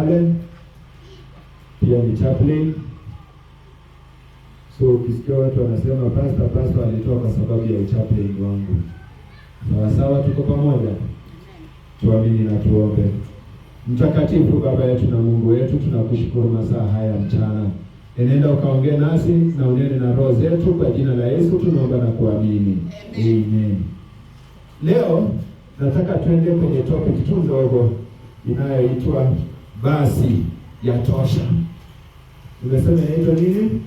pale, pia ni chaplain. So ukisikia watu wanasema pastor alitoa kwa sababu ya uchaplain wangu. Sawa, tuko pamoja. Tuamini na tuombe. Mtakatifu Baba yetu na Mungu wetu, tunakushukuru masaa haya mchana. Enenda ukaongea nasi na unene na roho zetu, kwa jina la Yesu tunaomba na kuamini. Amen. Leo nataka tuende kwenye topic tu ndogo inayoitwa basi yatosha. Umesema inaitwa nini?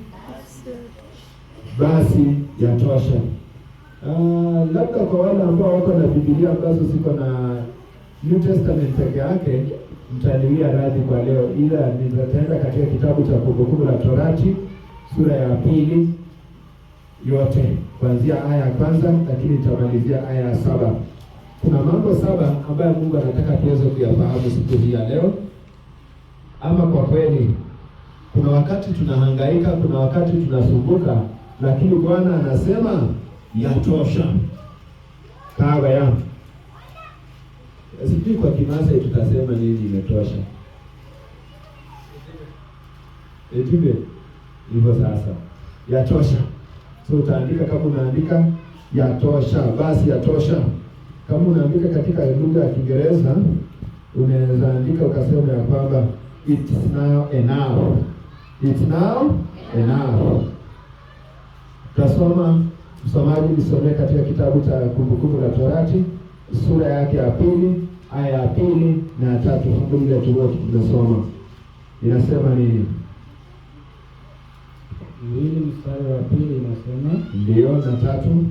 Basi yatosha. Labda kwa wale ambao wako na Biblia ambazo ziko na New Testament peke yake, mtaniwia radhi kwa leo, ila nitaenda katika kitabu cha Kumbukumbu la Torati sura ya 2 yote kuanzia aya ya 1, lakini nitamalizia aya ya 7. Kuna mambo 7 ambayo Mungu anataka tuweze kuyafahamu siku hii ya leo. Ama kwa kweli kuna wakati tunahangaika, kuna wakati tunasumbuka, lakini Bwana anasema yatosha. Kawa ya sijui kwa Kimasai tutasema nini imetosha. Etibe hivyo sasa. Yatosha. So utaandika kama unaandika yatosha, basi yatosha. Kama unaandika katika lugha ya Kiingereza, unaweza andika ukasema ya kwamba it's now enough. It's now enough. Tasoma, msomaji nisomee katika kitabu cha Kumbukumbu la Torati sura yake ya 2 aya ya 2 na ya 3. Fungu ile tu wote tunasoma. Inasema nini? Hili mstari wa 2 inasema, ndio, na 3.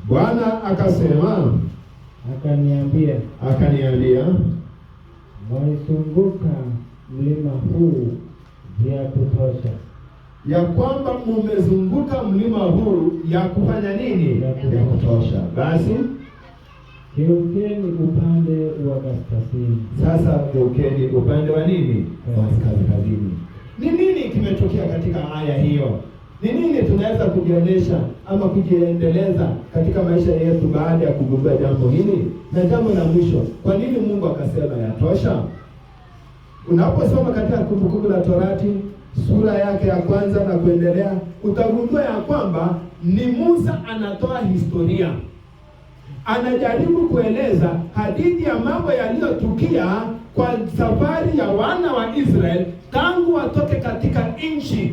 Bwana akasema, akaniambia, mwaizunguka mlima huu vya kutosha. Ya kwamba mumezunguka mlima huu ya kufanya nini? Ya kutosha. Basi geukeni upande wa kaskazini. Sasa geukeni upande wa nini? Wa kaskazini. Ni nini kimetokea katika aya hiyo? Ni nini tunaweza kujionyesha ama kujiendeleza katika maisha yetu baada ya kugundua jambo hili? Na jambo la mwisho, kwa nini Mungu akasema yatosha? Unaposoma katika Kumbukumbu la Torati sura yake ya 1 na kuendelea, utagundua ya kwamba ni Musa anatoa historia. Anajaribu kueleza hadithi ya mambo yaliyotukia kwa safari ya wana wa Israeli tangu watoke katika nchi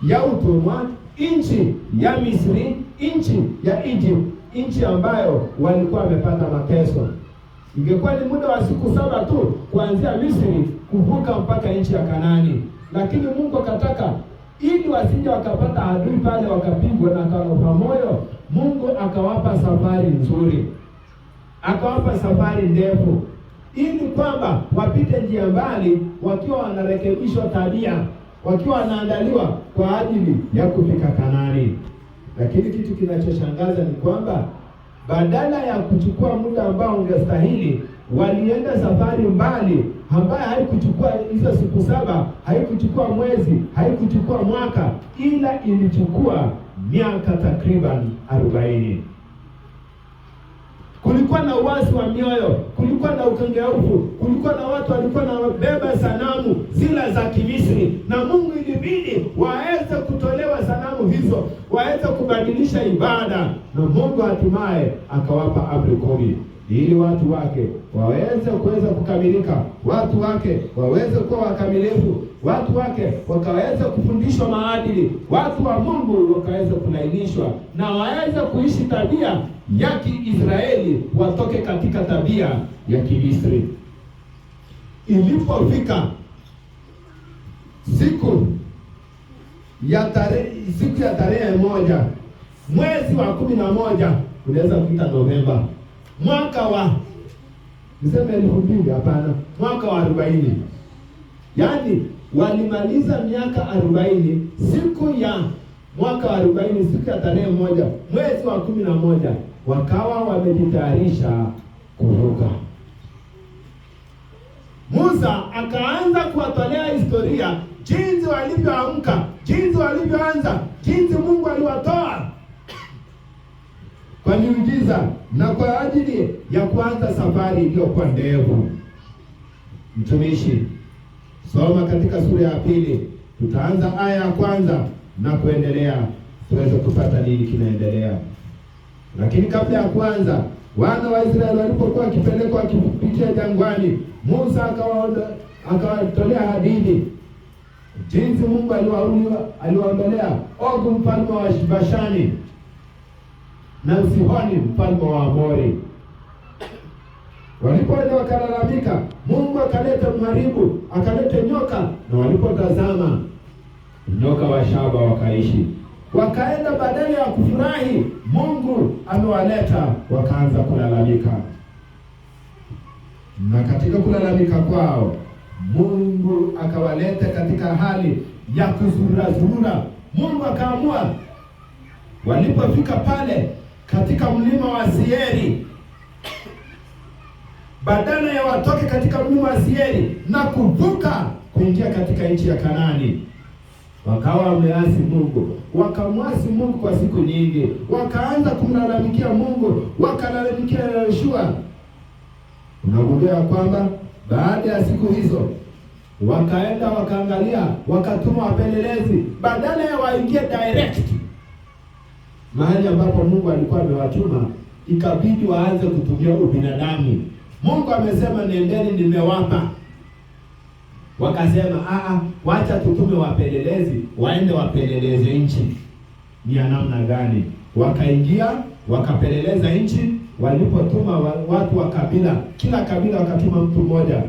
ya utumwa, nchi ya Misri, nchi ya Egypt, nchi ambayo walikuwa wamepata mateso. Ingekuwa ni muda wa siku 7 tu kuanzia Misri kuvuka mpaka nchi ya Kanaani. Lakini Mungu akataka ili wasije wakapata adui pale wakapigwa na kaofa moyo, Mungu akawapa safari nzuri. Akawapa safari ndefu ili kwamba wapite njia mbali wakiwa wanarekebishwa tabia, wakiwa wanaandaliwa kwa ajili ya kufika Kanaani. Lakini kitu kinachoshangaza ni kwamba badala ya kuchukua muda ambao ungestahili, walienda safari mbali ambayo haikuchukua hizo siku 7, haikuchukua mwezi, haikuchukua mwaka, ila ilichukua miaka takriban 40. Kulikuwa na uasi wa mioyo, kulikuwa na ukengeufu, kulikuwa na watu walikuwa na beba sanamu zile za Kimisri, na Mungu ilibidi waweze kutolewa sanamu hizo, waweze kubadilisha ibada, na Mungu hatimaye akawapa amri 10 ili watu wake waweze kukamilika, watu wake waweze kuwa wakamilifu, watu wake wakaweze kufundishwa maadili, watu wa Mungu wakaweze kulainishwa na waweze kuishi tabia ya Kiisraeli, watoke katika tabia ya Kimisri. Ilipofika siku ya tarehe 1 mwezi wa 11, unaweza kuita Novemba, mwaka wa niseme 2000, hapana, mwaka wa 40. Yaani walimaliza miaka 40, siku ya mwaka wa 40, siku ya tarehe 1 mwezi wa 11, wakawa wamejitayarisha kuvuka. Musa akaanza kuwatolea historia jinsi walivyoamka, jinsi walivyoanza, jinsi Mungu aliwatoa kwa miujiza na kwa ajili ya kuanza safari iliyokuwa ndefu. mtumishi, soma katika sura ya pili. Tutaanza aya ya kwanza na kuendelea, tuweze kupata nini kinaendelea. Lakini kabla ya kwanza, wana wa Israeli walipokuwa wakipelekwa wakipitia jangwani, Musa akawatolea hadithi jinsi Mungu aliwaondolea Ogu mfalme wa Bashani na Sihoni mfalme wa Amori. Walipoenda wakalalamika, Mungu akaleta mharibu, akaleta nyoka, na walipotazama nyoka wa shaba wakaishi. Wakaenda badala ya kufurahi Mungu amewaleta, wakaanza kulalamika. Na katika kulalamika kwao, Mungu akawaleta katika hali ya kuzurura. Mungu akaamua, walipofika pale katika mlima wa Seiri, badala ya watoke katika mlima wa Seiri na kuvuka kuingia katika nchi ya Kanaani, wakawa wameasi Mungu, wakamwasi Mungu kwa siku nyingi, wakaanza kumlalamikia Mungu, wakalalamikia Yoshua. Unagundua kwamba baada ya siku hizo wakaenda wakaangalia, wakatuma wapelelezi, badala ya waingie direct mahali ambapo Mungu alikuwa amewatuma, ikabidi waanze kutumia ubinadamu. Mungu amesema nendeni, nimewapa. Wakasema wacha tutume wapelelezi waende wapeleleze nchi ni ya namna gani. Wakaingia wakapeleleza nchi. Walipotuma watu wa kabila, kila kabila wakatuma mtu mmoja,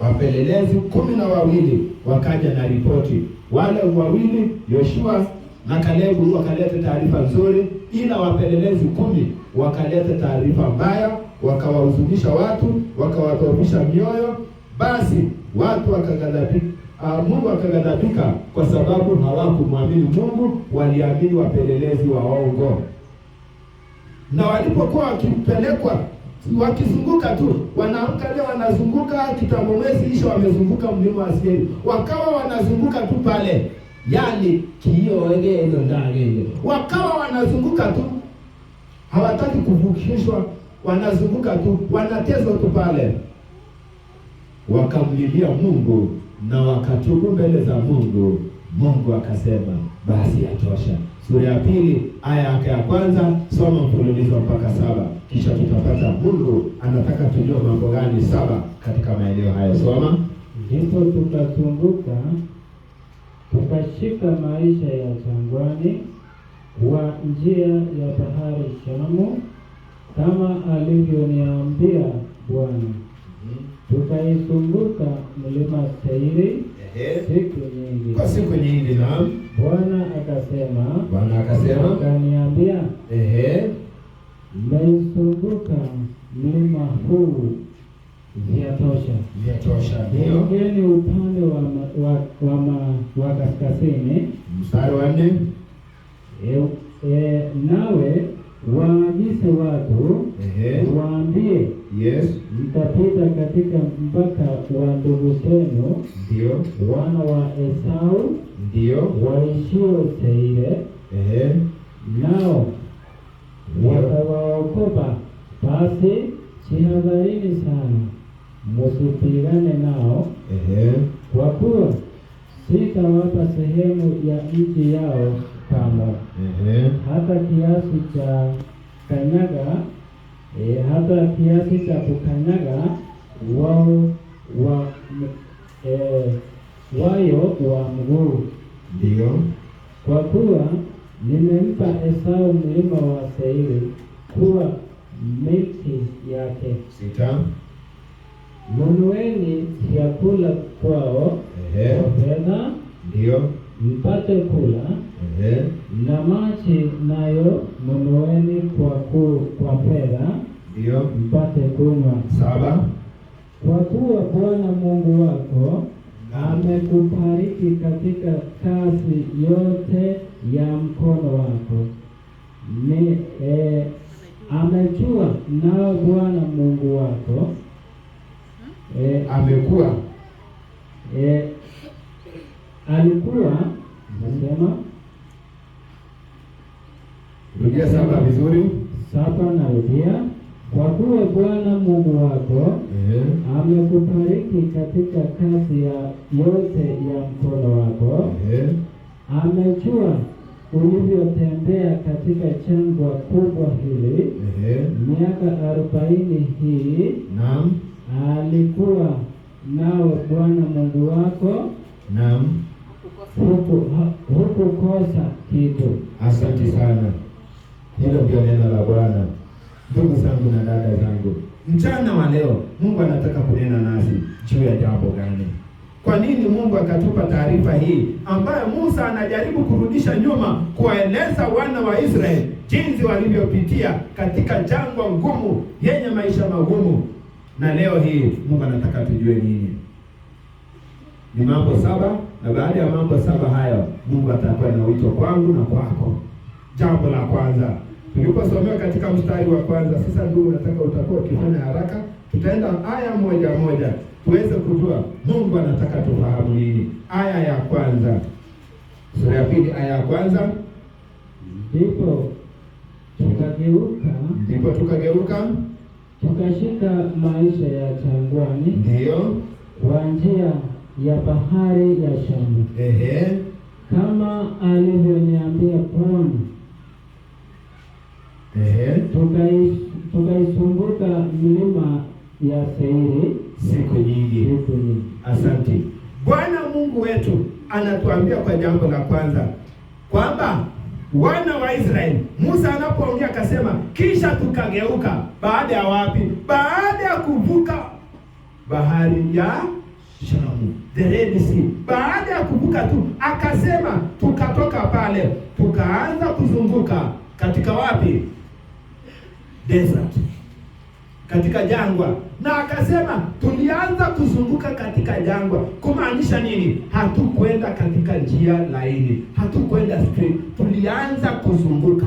wapelelezi 12 wakaja na ripoti. Wale wawili Yoshua na Kalebu wakaleta taarifa nzuri, ila wapelelezi 10 wakaleta taarifa mbaya, wakawahuzunisha watu, wakawadhoofisha mioyo. Basi watu wakaghadhabika, Mungu akaghadhabika kwa sababu hawakumwamini Mungu, waliamini wapelelezi waongo. Na walipokuwa wakipelekwa, wakizunguka tu, wanaamka leo wanazunguka, kitambo mwezi isha wamezunguka mlima wa Seiri, wakawa wanazunguka tu pale, yani kiyo wenge ndo ndani, wakawa wanazunguka tu, hawataki kuvukishwa, wanazunguka tu, wanatezwa tu pale. Wakamlilia Mungu na wakatubu mbele za Mungu. Mungu akasema basi yatosha. Sura ya pili aya yake ya kwanza, soma mfululizo mpaka 7, kisha tutapata Mungu anataka tujue mambo gani 7 katika maeneo hayo. Soma. Ndipo tukazunguka tukashika maisha ya jangwani wa njia ya bahari Shamu, kama alivyoniambia Bwana. Tukaizunguka mlima Seiri siku nyingi. Naam. Bwana akasema, akaniambia, mmeizunguka mlima huu, vyatosha. Geueni upande wa kaskazini. Mstari wa 4. Nawe waagize watu, waambie, mtapita katika mpaka wa ndugu zenu, ndio wana wa Esau, ndio waishio Seiri, nao watawaokopa. Basi jihadharini sana, msipigane nao, kwa kuwa sitawapa sehemu ya nchi yao kamwe, hata kiasi cha kukanyaga wao wayo wa mguu. Ndio, kwa kuwa nimempa Esau mlima wa Seiri kuwa milki yake. 6. Nunueni vyakula kwao kwa fedha, ndio mpate kula, na maji nayo nunueni kwa fedha, ndio mpate kunywa. 7. Kwa kuwa Bwana Mungu wako amekubariki katika kazi yote ya mkono wako. Amejua nao Bwana Mungu wako amekuwa alikuwa nasema, rudia 7 vizuri. 7 narudia. Kwa kuwa Bwana Mungu wako amekubariki katika kazi yote ya mkono wako. Amejua ulivyotembea katika jangwa kubwa hili miaka 40 hii. Naam. Alikuwa nawe Bwana Mungu wako. Naam. Hukukosa kitu. Asante sana. Hilo ndio neno la Bwana. Ndugu zangu na dada zangu, mchana wa leo Mungu anataka kunena nasi juu ya jambo gani? Kwa nini Mungu akatupa taarifa hii ambayo Musa anajaribu kurudisha nyuma, kuwaeleza wana wa Israeli jinsi walivyopitia katika jangwa ngumu yenye maisha magumu? Na leo hii Mungu anataka tujue nini? Ni mambo 7, na baada ya mambo 7 hayo Mungu atakuwa na wito kwangu na kwako. Jambo la kwanza tuliposomewa katika mstari wa kwanza. Sasa ndugu, nataka utakuwa ukifanya haraka, tutaenda aya moja moja tuweze kujua Mungu anataka tufahamu nini. Aya ya kwanza, sura ya 2 aya ya kwanza. Ndipo tukageuka tukashika maisha ya jangwani, ndio kwa njia ya bahari ya Shamu, kama alivyoniambia Bwana. Tukaisumbuka mlima ya Seiri siku nyingi. Asante. Bwana Mungu wetu anatuambia kwa jambo la kwanza kwamba wana wa Israeli, Musa anapoongea akasema kisha tukageuka. Baada ya wapi? Baada ya kuvuka bahari ya Shamu, the Red Sea. Baada ya kuvuka tu akasema tukatoka pale tukaanza kuzunguka katika wapi? Desert, katika jangwa. Na akasema tulianza kuzunguka katika jangwa. Kumaanisha nini? Hatukwenda katika njia laini, hatukwenda straight, tulianza kuzunguka.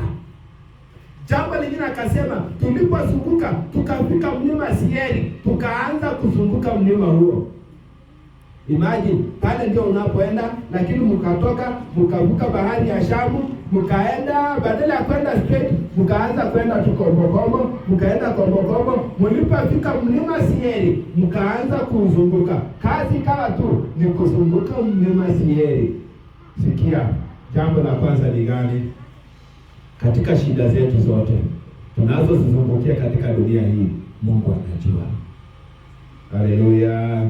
Jambo lingine akasema tulipozunguka tukafika mlima Seiri, tukaanza kuzunguka mlima huo. Imagine pale ndio unapoenda, lakini mkatoka mkavuka bahari ya Shamu, mkaenda, badala ya kwenda straight mkaanza kwenda tukombokombo, mkaenda kombokombo, mlipofika mlima Seiri mkaanza kuzunguka. Kazi kawa tu ni kuzunguka mlima Seiri. Sikia, jambo la kwanza ni gani? Katika shida zetu zote tunazozizungukia katika dunia hii, Mungu anajua. Haleluya.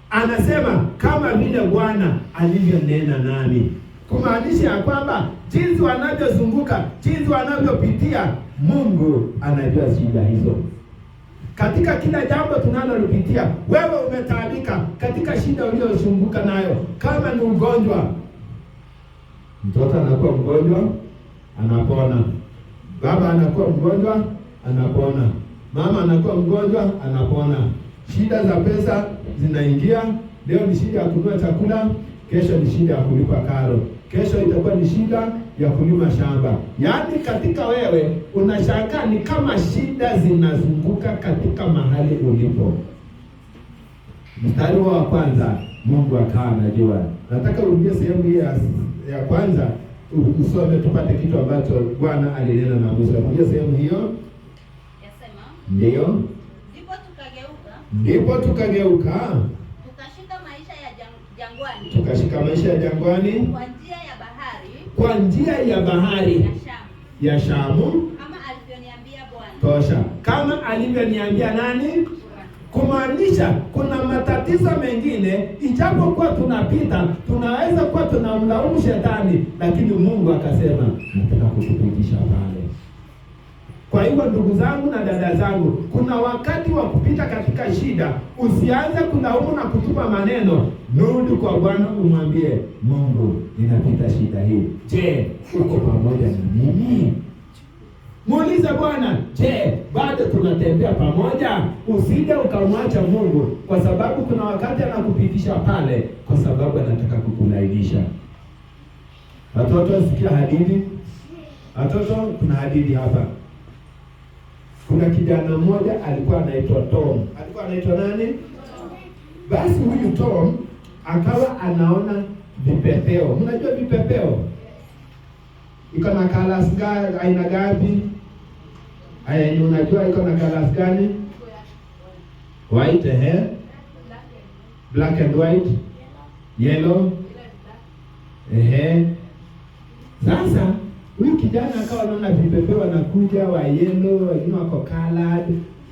Anasema kama vile Bwana alivyonena nami. Kumaanisha ya kwamba jinsi wanavyozunguka, jinsi wanavyopitia, Mungu anajua shida hizo. Katika kila jambo tunalolipitia, wewe umetaabika katika shida uliyozunguka nayo. Kama ni ugonjwa, mtoto anakuwa mgonjwa, anapona. Baba anakuwa mgonjwa, anapona. Mama anakuwa mgonjwa, anapona. Shida za pesa zinaingia. Leo ni shida ya kununua chakula, kesho ni shida ya kulipa karo, kesho itakuwa ni shida ya kulima shamba. Yaani katika wewe unashangaa ni kama shida zinazunguka katika mahali ulipo. Mstari wa kwanza Mungu akawa anajua. Nataka urudie sehemu hii ya kwanza usome tupate kitu ambacho Bwana alinena na Musa. Urudie sehemu hiyo. Yasema, ndio. Ndipo tukageuka tukashika maisha ya jangwani. Tukashika maisha ya jangwani Kwa njia ya bahari. Kwa njia ya bahari ya Shamu. Kama alivyoniambia Bwana. Tosha. Kama alivyoniambia nani? Kumaanisha kuna matatizo mengine, ijapokuwa tunapita, tunaweza kuwa tunamlaumu shetani, lakini Mungu akasema nataka kukupitisha pale. Kwa hivyo ndugu zangu na dada zangu, kuna wakati wa kupita katika shida. Usianze kulaumu na kutupa maneno. Rudi kwa Bwana umwambie, Mungu, ninapita shida hii. Je, uko pamoja na mimi? Muulize Bwana, je, bado tunatembea pamoja? Usije ukamwacha Mungu, kwa sababu kuna wakati anakupitisha pale kwa sababu anataka kukulainisha. Watoto, sikia hadithi. Watoto, kuna hadithi hapa. Kuna kijana mmoja alikuwa anaitwa Tom. Alikuwa anaitwa nani? Basi huyu Tom akawa anaona vipepeo. Mnajua vipepeo iko na colors aina gapi? Haya yenye unajua iko na colors gani? White, black and white, yellow. Sasa huyu kijana akawa anaona vipepeo wanakuja wa yellow, wengine wako colored.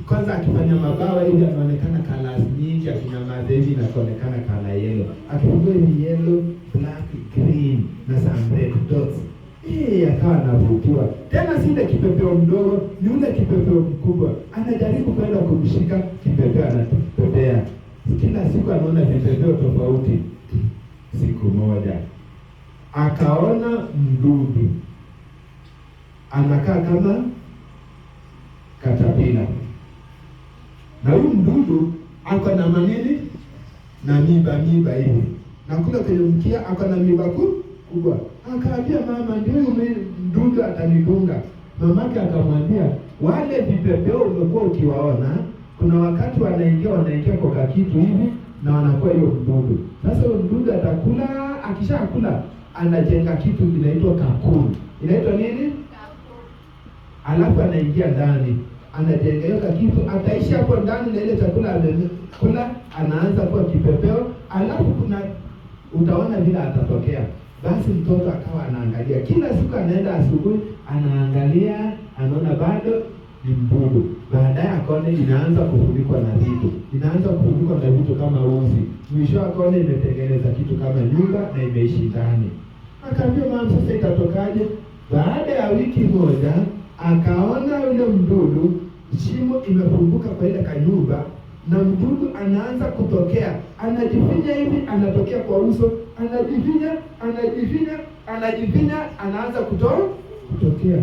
Kwanza akifanya mabawa hivi anaonekana colors nyingi, akinyamaza hivi inaonekana color yellow. Akifungua hivi yellow, black, green na some red dots. Akawa anavutiwa. Tena si ile kipepeo mdogo, ni ule kipepeo mkubwa. Anajaribu kwenda kumshika kipepeo, anatembea. Kila siku anaona vipepeo tofauti. Siku moja akaona mdudu anakaa kama katapila, na huyu mdudu ako na manini na miba hivi, na kule kwenye mkia ako na miba kubwa. Akaambia mama, ndio huyu mdudu atanidunga. Mamake akamwambia, wale vipepeo umekuwa ukiwaona, kuna wakati wanaingia kwa kitu hivi na wanakuwa hiyo mdudu. Sasa huyo mdudu atakula, akishakula anajenga kitu kinaitwa kakuni. Inaitwa nini? Alafu anaingia ndani, anajenga hiyo kitu, ataishi hapo ndani na ile chakula amekula, anaanza kuwa kipepeo. Alafu utaona vile atatokea. Basi mtoto akawa anaangalia kila siku, anaenda asubuhi, anaangalia, anaona bado ni mdudu. Baadaye akaona inaanza kufunikwa na vitu kama uzi. Mwisho akaona imetengeneza kitu kama nyumba na imeishi ndani. Akaambia mama, sasa itatokaje? Baada ya wiki moja akaona yule mdudu, shimo imefunguka kwa ile kanyumba, na mdudu anaanza kutokea, anajifinya hivi, anatokea kwa uso, anajifinya, anaanza kutokea.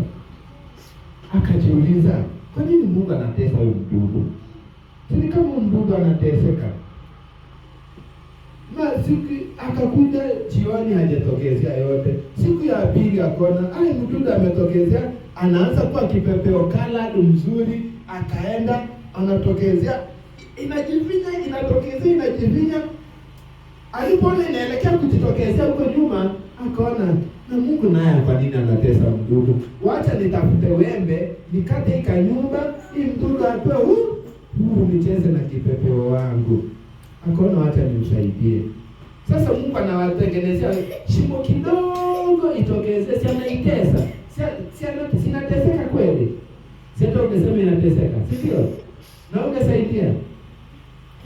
Akajiuliza, kwa nini Mungu anatesa huyu mdudu? Sini kama mdudu anateseka. Siku akakuja jioni, hajatokezea yote. Siku ya pili akaona mdudu ametokezea, anaanza kuwa kipepeo colored mzuri. Akaenda, anatokezea, inajifinya. Alipoona inaelekea kujitokezea huko nyuma, akaona na Mungu naye kwa nini anatesa mdudu? Wacha nitafute wembe, nikate ikanyumba, hii mdudu atoe huru nicheze na kipepeo wangu. Akaona wacha nimsaidie. Sasa Mungu anawatengenezea shimo kidogo itokezee, si anaitesa. Si inateseka kweli? Sasa ungesema inateseka, si ndio? Na ungesaidia.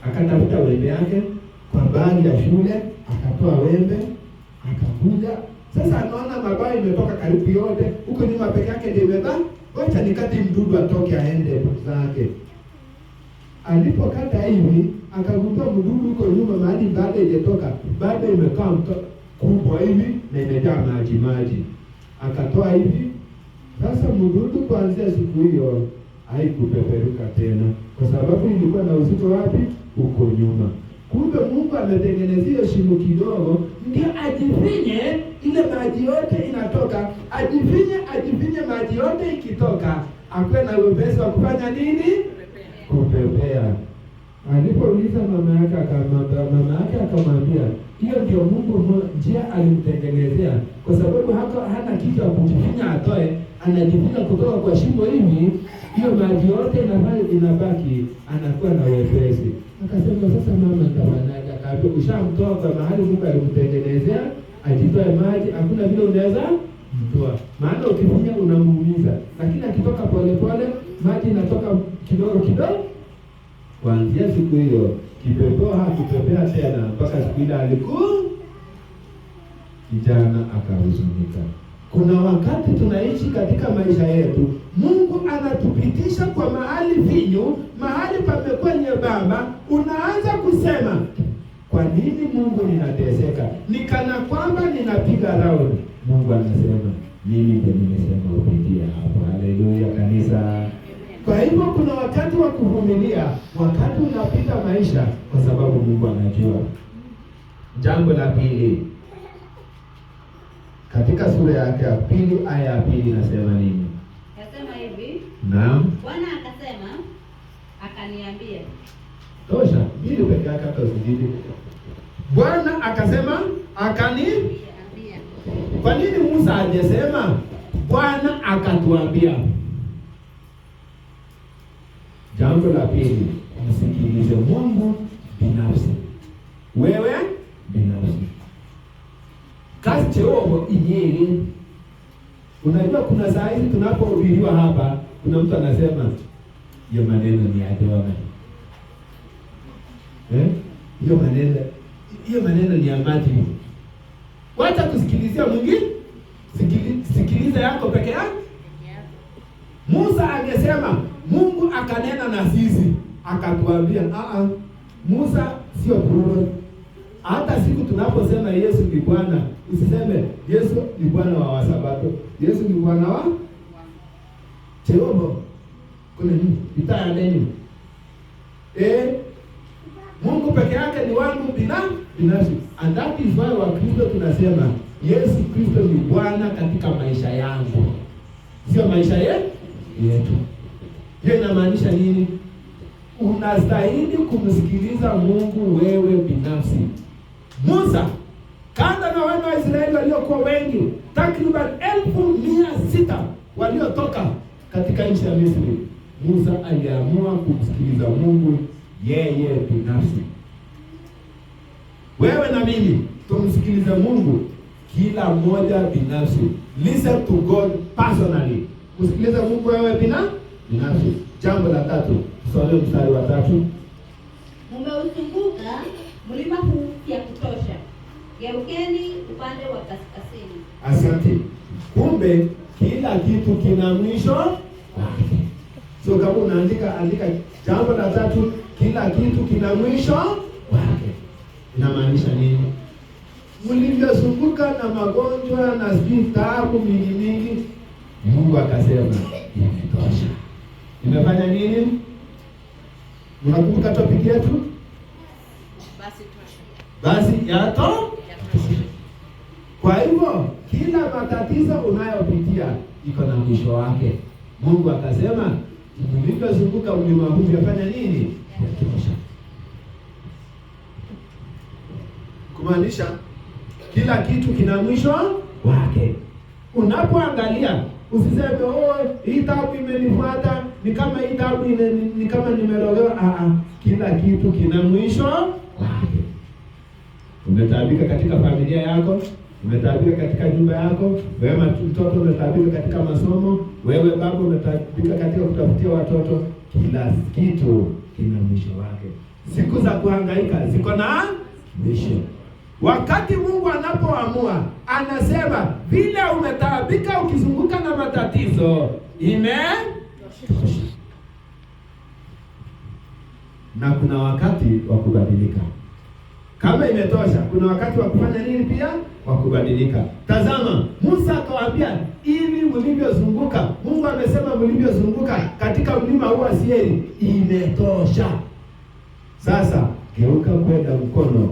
Akatafuta wembe yake kwa bagi ya shule, akatoa wembe, akakuja. Sasa anaona mabawa imetoka karibu yote, huko nyuma peke yake ndio imebaki. Wacha nikati mdudu atoke aende zake. Alipokata hivi, akagundua mdudu huko nyuma mahali baada ijetoka, baada imekaa kubwa hivi na imejaa maji. Akatoa hivi. Sasa mdudu kuanzia siku hiyo haikupeperuka tena, kwa sababu ilikuwa na uzito wapi? Huko nyuma. Kumbe Mungu ametengenezea shimo kidogo, ndio ajifinye, ile maji yote inatoka, ajifinye maji yote ikitoka, akwe na uwezo wa kufanya nini? Kupepea. Alipouliza mama yake akamwambia, hiyo ndio Mungu njia alimtengenezea, kwa sababu hana kitu ya kujifinya atoe, anajifinya kutoka kwa shimo hivi, hiyo maji yote inabaki, anakuwa na wepesi. Akasema sasa mama nitafanyaje? Akaambia ushamtoa kwa mahali Mungu alimtengenezea, ajitoe maji, hakuna vile unaweza mtoa. Maana ukifinya unamuumiza, lakini akitoka pole maji inatoka kidogo. Kuanzia siku hiyo kipepeo hakupepea tena mpaka siku ile alikuwa kijana akahuzunika. Kuna wakati tunaishi katika maisha yetu, Mungu anatupitisha kwa mahali finyu, mahali pamekuwa nyembamba, unaanza kusema, kwa nini Mungu ninateseka? Nikana kwamba ninapiga round. Mungu anasema, mimi ndiye nimesema upitie hapo. Haleluya kanisa. Kwa hivyo kuna wakati wa kuvumilia, wakati unapita maisha, kwa sababu Mungu anajua. Jambo la pili, katika sura yake ya pili aya ya pili inasema nini? Nasema hivi. Naam. Bwana akasema, akaniambia. Tosha, hili peke yake hata usijidi. Bwana akasema, akaniambia. Kwa nini Musa hajasema Bwana akatuambia? Jambo la pili, msikilize Mungu binafsi. Wewe binafsi. Kazi cheo inyeri. Unajua kuna saa hizi tunapohubiriwa hapa, kuna mtu anasema hiyo maneno ni adoma. Hiyo maneno ni amati. Wacha kusikilizia mwingine. Sikiliza yako peke yako. Musa angesema, Mungu akanena na sisi, akatuambia, Musa sio bure. Hata siku tunaposema Yesu ni Bwana, usiseme Yesu ni Bwana wa Wasabato. Yesu ni Bwana wa Jehova. Kuna nini? Itaya nini? Mungu peke yake ni wangu binafsi. And that is why Wakristo tunasema Yesu Kristo ni Bwana katika maisha yangu, sio maisha yetu. Hiyo inamaanisha nini? Unastahili kumsikiliza Mungu wewe binafsi. Musa, kanda na wana wa Israeli waliokuwa wengi, takriban 1,600 waliotoka katika nchi ya Misri, Musa aliamua kumsikiliza Mungu yeye binafsi. Wewe na mimi tumsikilize Mungu kila mmoja binafsi. Listen to God personally. Kusikiliza Mungu wewe binafsi. Jambo la tatu, tusome mstari wa 3. Mmeuzunguka mlima huu ya kutosha. Geukeni upande wa kaskazini. Asante. Kumbe kila kitu kina mwisho wake. So kama andika jambo la 3, kila kitu kina mwisho wake. Inamaanisha nini? Mlivyozunguka na magonjwa na taabu mingi, Mungu akasema imetosha. Imefanya nini? Mnakumbuka topic yetu? Basi yato. Kwa hivyo kila matatizo unayopitia iko na mwisho wake. Mungu akasema mlivyozunguka mlima huu yafanya nini? Yatosha. Kumaanisha kila kitu kina mwisho wake. Unapoangalia usiseme hii taabu imenifuata, ni kama hii taabu ni kama nimerogewa. Kila kitu kina mwisho wake. Umetaabika katika familia yako, umetaabika katika nyumba yako, wewe mtoto umetaabika katika masomo, wewe baba umetaabika katika kutafutia watoto, kila kitu kina mwisho wake. Siku za kuhangaika ziko na mwisho. Wakati Mungu anapoamua, anasema vile umetaabika ukizunguka na matatizo, imetosha. Na kuna wakati wa kubadilika. Kama imetosha, kuna wakati wa kufanya nini pia? Wa kubadilika. Tazama, Musa akawaambia, hivi mlivyozunguka, Mungu amesema mlivyozunguka katika mlima huu wa Seiri, imetosha. Sasa geuka kwenda mkono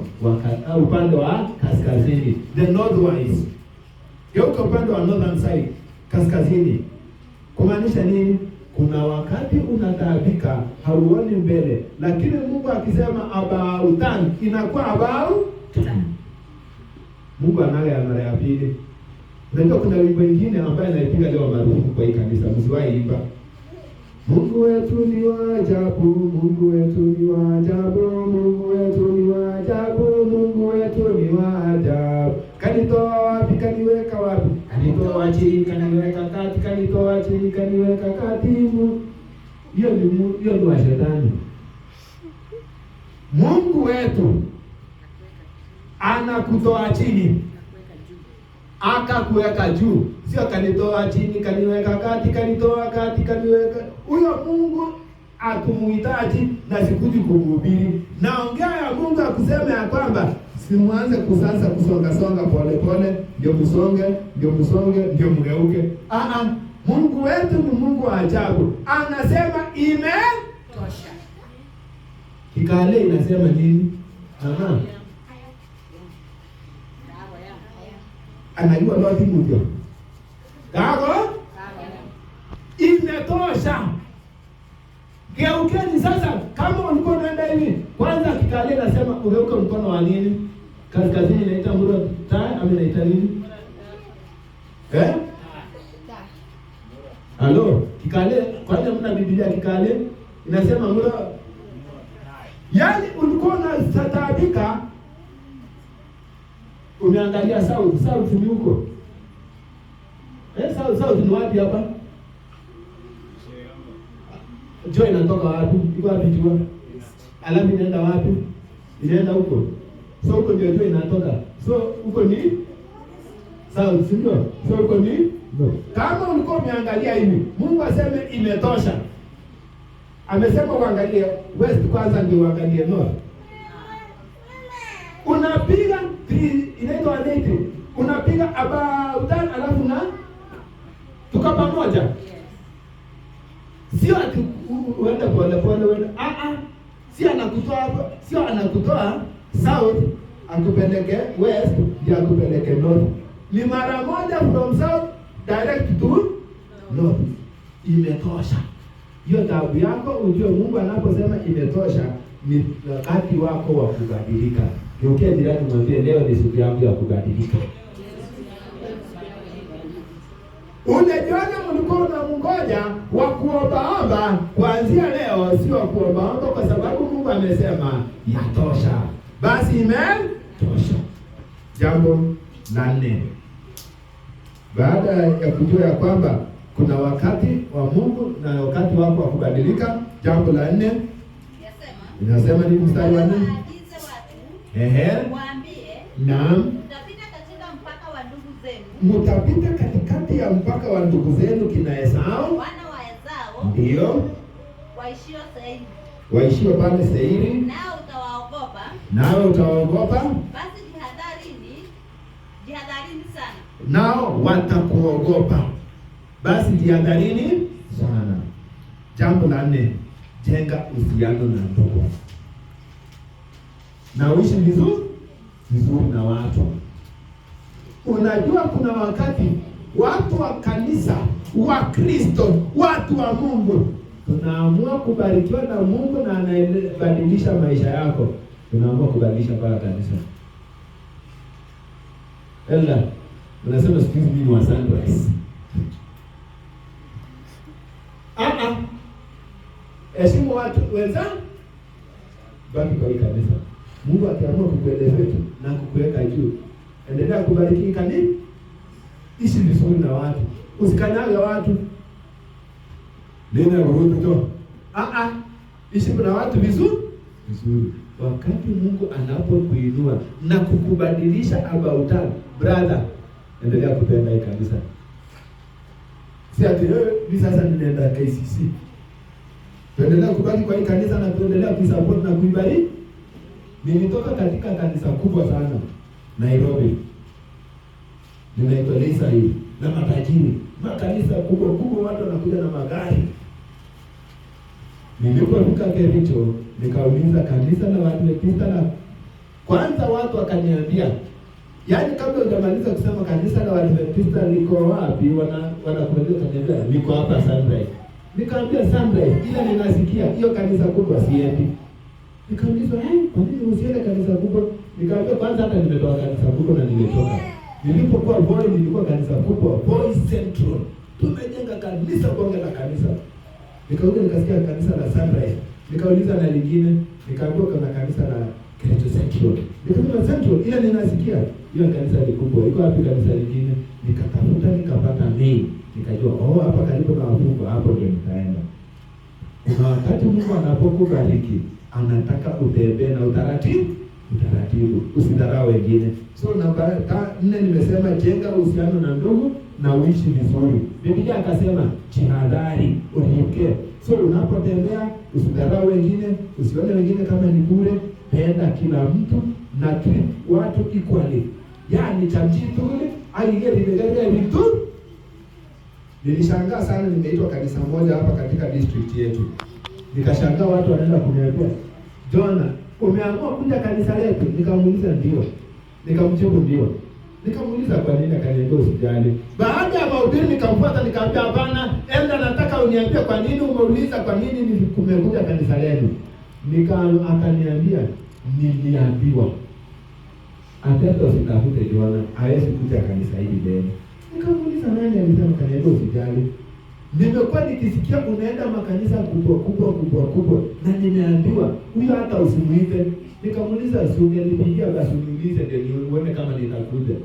wa upande wa kaskazini, the northwise. Geuka upande wa northern side, kaskazini. Kumaanisha nini? Kuna wakati unataabika, hauoni mbele, lakini Mungu akisema about turn, inakuwa about turn. Mungu anaga mara ya pili. Unajua kuna wimbo mwingine ambaye anaipiga leo maarufu kwa hii kanisa, msiwahi imba. Mungu wetu ni wa ajabu, Mungu wetu ni wa ajabu, Mungu wetu ni wa ajabu, Mungu wetu ni wa ajabu. Kanitoa wapi, kaniweka wapi? Kanitoa chini, kaniweka kati, kanitoa chini, kaniweka kati. Hiyo ni wa shetani. Mungu wetu anakutoa chini, akakuweka juu. Sio kanitoa chini, kaniweka kati, kanitoa kati, kaniweka. Huyo Mungu atumuhitaji na sikuji kumhubiri. Naongea ya Mungu akusema ya kwamba simuanze kusasa kusonga pole pole, ndio musonge, ndio mgeuke. Mungu wetu ni Mungu wa ajabu. Anasema imetosha. Kikale inasema nini? Anajua lodi mutio. Gago? Imetosha. Geukeni sasa, kama ulikuwa unaenda hivi, kwanza kikale nasema ugeuke mkono wa nini? Kaskazini inaita muro tai, ama inaita nini? Halo, kikale, kwanza mna Biblia kikale? inasema mlo. Yaani ulikuwa unataabika, umeangalia south ni huko. South ni wapi hapa? Jua inatoka wapi? Iko wapi jua? Alafu inaenda wapi? Inaenda huko. So huko ndio jua inatoka. So huko ni south, sio? So huko ni no. Kama ulikuwa umeangalia hivi, Mungu aseme imetosha. Amesema uangalie west kwanza ndio uangalie north. Unapiga inaitwa nini? Unapiga about that, alafu na tuka pamoja. Sio ati uende pole uende. Sio anakutoa south akupeleke west ndio akupeleke north. Ni mara moja from south direct to north. Imetosha. Hiyo taabu yako ujue Mungu anaposema imetosha ni wakati wako wa kubadilika. Geukia jirani mwambie leo ni siku yangu ya kubadilika. Unajiona mlikuwa unamngoja wa kuomba kuanzia leo, sio wa kuomba kwa sababu Mungu amesema yatosha. Basi imetosha. Jambo la 4. Baada ya kujua ya kwamba kuna wakati wa Mungu na wakati wako wa kubadilika, jambo la 4 inasema ni mstari wa 4. Waambie, naam, mtapita katika mpaka wa ndugu zenu. Mtapita katikati ya mpaka wa ndugu zenu kina Esau, wana wa Esau, ndio waishio pale Seiri, nao utawaogopa. Basi jihadharini sana. Nao watakuogopa. Basi jihadharini sana. Jambo la 4, jenga uhusiano na ndugu. Na uishi vizuri na watu. Unajua kuna wakati watu wa kanisa, wa Kristo, watu wa Mungu, tunaamua kubarikiwa na Mungu na anabadilisha maisha yako. Tunaamua kubadilisha pala kanisa. Ella, unasema siku hizi mimi wa Sunrise. Heshimu watu wenzangu. Baki kwa kanisa. Mungu akiamua kukuelevate na kukuweka juu, endelea kubariki kanisa. Ishi vizuri na watu. Usikanyage watu. Nenda kurudi tu. Ishi na watu vizuri. Wakati Mungu anapokuinua na kukubadilisha about time, brother, endelea kupenda hii kanisa. Si ati ni sasa ninaenda KCC. Tuendelea kubaki kwa hii kanisa na tuendelea kuisupport na kuibariki. Nilitoka katika kanisa kubwa sana Nairobi. Ninaitwa Lisa hii na matajiri. Makanisa kubwa watu wanakuja na magari. Nilipofika Kericho nikauliza kanisa la Waadventista na kwanza watu wakaniambia, yaani kabla hujamaliza kusema kanisa la Waadventista liko wapi, wanakueleza kaniambia liko hapa Sunrise. Nikamwambia Sunrise, ila ninasikia hiyo kanisa kubwa siendi. Nikauliza, kwa nini usiende kanisa kubwa? Nikamwambia kwanza hata nimetoka kanisa kubwa na nimetoka. Nilipokuwa boy nilikuwa kanisa kubwa, Boy Central. Tumejenga kanisa bonge la kanisa. Nikauliza nikasikia kanisa la Sunrise. Nikauliza na lingine, nikaambiwa kuna kanisa la Kericho Central. Nikasema Central, ila ninasikia hiyo kanisa ni kubwa. Iko wapi kanisa lingine? Nikatafuta nikapata mail. Nikajua hapa karibu na wafungo, hapo ndio nitaenda. Kuna wakati Mungu anapokubariki, anataka utembee na utaratibu. Usidharau wengine. So namba 4 nimesema jenga uhusiano na ndugu na uishi vizuri. Biblia akasema jihadhari, ujiepushe. So unapotembea usidharau wengine, usione wengine kama ni bure, penda kila mtu na treat watu equally. Yaani chamchitule, aigeri nimegalia vitu. Nilishangaa sana, nimeitwa kanisa moja hapa katika district yetu. Nikashangaa watu wanaenda kuniambia, "Jona, umeamua kuja kanisa letu?" Nikamuuliza ndio. Nikamjibu ndio. Nikamuuliza kwa nini, akaniambia usijali. Baada ya mahubiri nikamfuata nikamwambia hapana, enda nataka uniambie kwa nini umeuliza kwa nini nimekuja kanisa lenu. Akaniambia niliambiwa hata usitafute Jona, hawezi kuja kanisa hili leo. Nikamuuliza nani alisema, kaniambia usijali. Nimekuwa nikisikia unaenda makanisa kubwa na nimeambiwa huyo hata usimuite. Nikamuuliza si ungenipigia basi uniulize ndio uone kama nitakuja.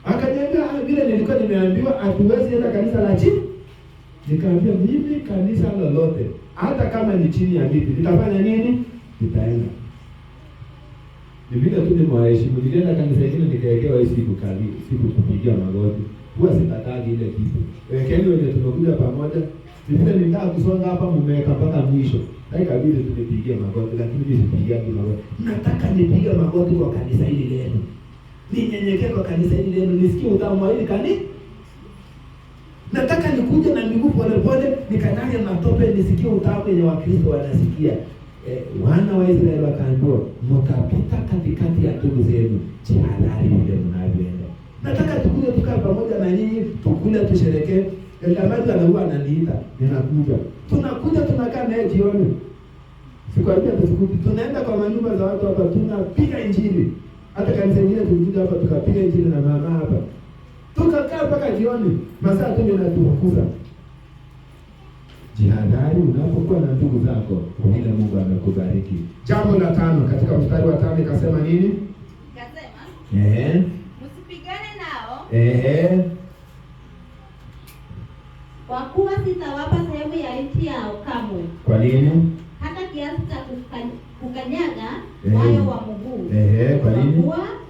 Akaniambia vile nilikuwa nimeambiwa hatuwezi enda kanisa la chini. Nikamwambia mimi kanisa lolote hata kama ni chini ya miti nitafanya nini? Nitaenda. Ni vile tu nimewaheshimu. Nilienda kanisa hili nikawekewa hii siku kupigia magoti. Huwa sitatagi ile kitu. Wekeni wenye tumekuja pamoja. Ni vile nilitaka kusonga hapa mmeweka mpaka mwisho. Haikabidi tunipigie magoti lakini mimi sipigiagi magoti. Nataka nipige magoti kwa kanisa hili lenu. Ninyenyekee kwa kanisa hili lenu nisikie utamu wa hili kanisa. Nataka nikuje na miguu pole nikanyage matope nisikie utamu yenye Wakristo wanasikia. Wana wa Israeli wakaambiwa mkapita katikati ya ndugu zenu jihadhari vile mnavyoenda. Nataka tukuje tukae pamoja na nyinyi tukule tusherekee. Elamadi anakuwa ananiita ninakuja. Tunakuja tunakaa naye jioni. Sikwambia tunaenda kwa manyumba za watu hapa tunapiga injili. Hata kanisa nyingine tulikuja hapa tukapiga injili na mama hapa. Tukakaa mpaka jioni. Masaa tu yanatufukuza. Jihadhari unapokuwa na ndugu zako vile Mungu amekubariki. Jambo la 5 katika mstari wa 5 ikasema nini? Ikasema msipigane nao. Kwa kuwa sitawapa sehemu ya nchi yao kamwe. Kwa nini? Hata kiasi cha kukanyaga wayo wa mguu. Kwa nini?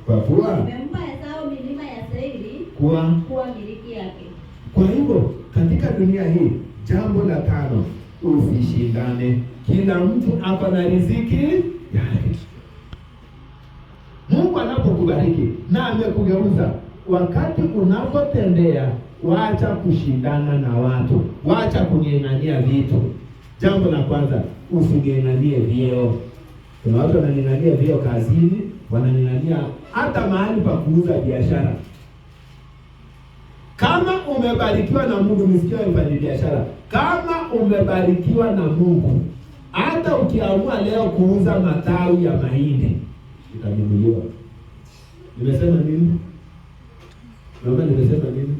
Kwa kuwa nimempa Esau milima ya Seiri kuwa miliki yake. Kwa hivyo katika dunia hii jambo la 5 usishindane. Kila mtu hapa na riziki yake. Mungu anapokubariki na amekugeuza, wakati unapotembea waacha kushindana na watu, waacha kung'ang'ania vitu. Jambo la kwanza using'ang'anie vyeo. Kuna watu wanang'ang'ania vyeo kazini, wanang'ang'ania hata mahali pa kuuza biashara. Kama umebarikiwa na Mungu, msikie mfanye biashara. Kama umebarikiwa na Mungu, hata ukiamua leo kuuza matawi ya mahindi itanunuliwa. Nimesema nini? Naomba nimesema nini?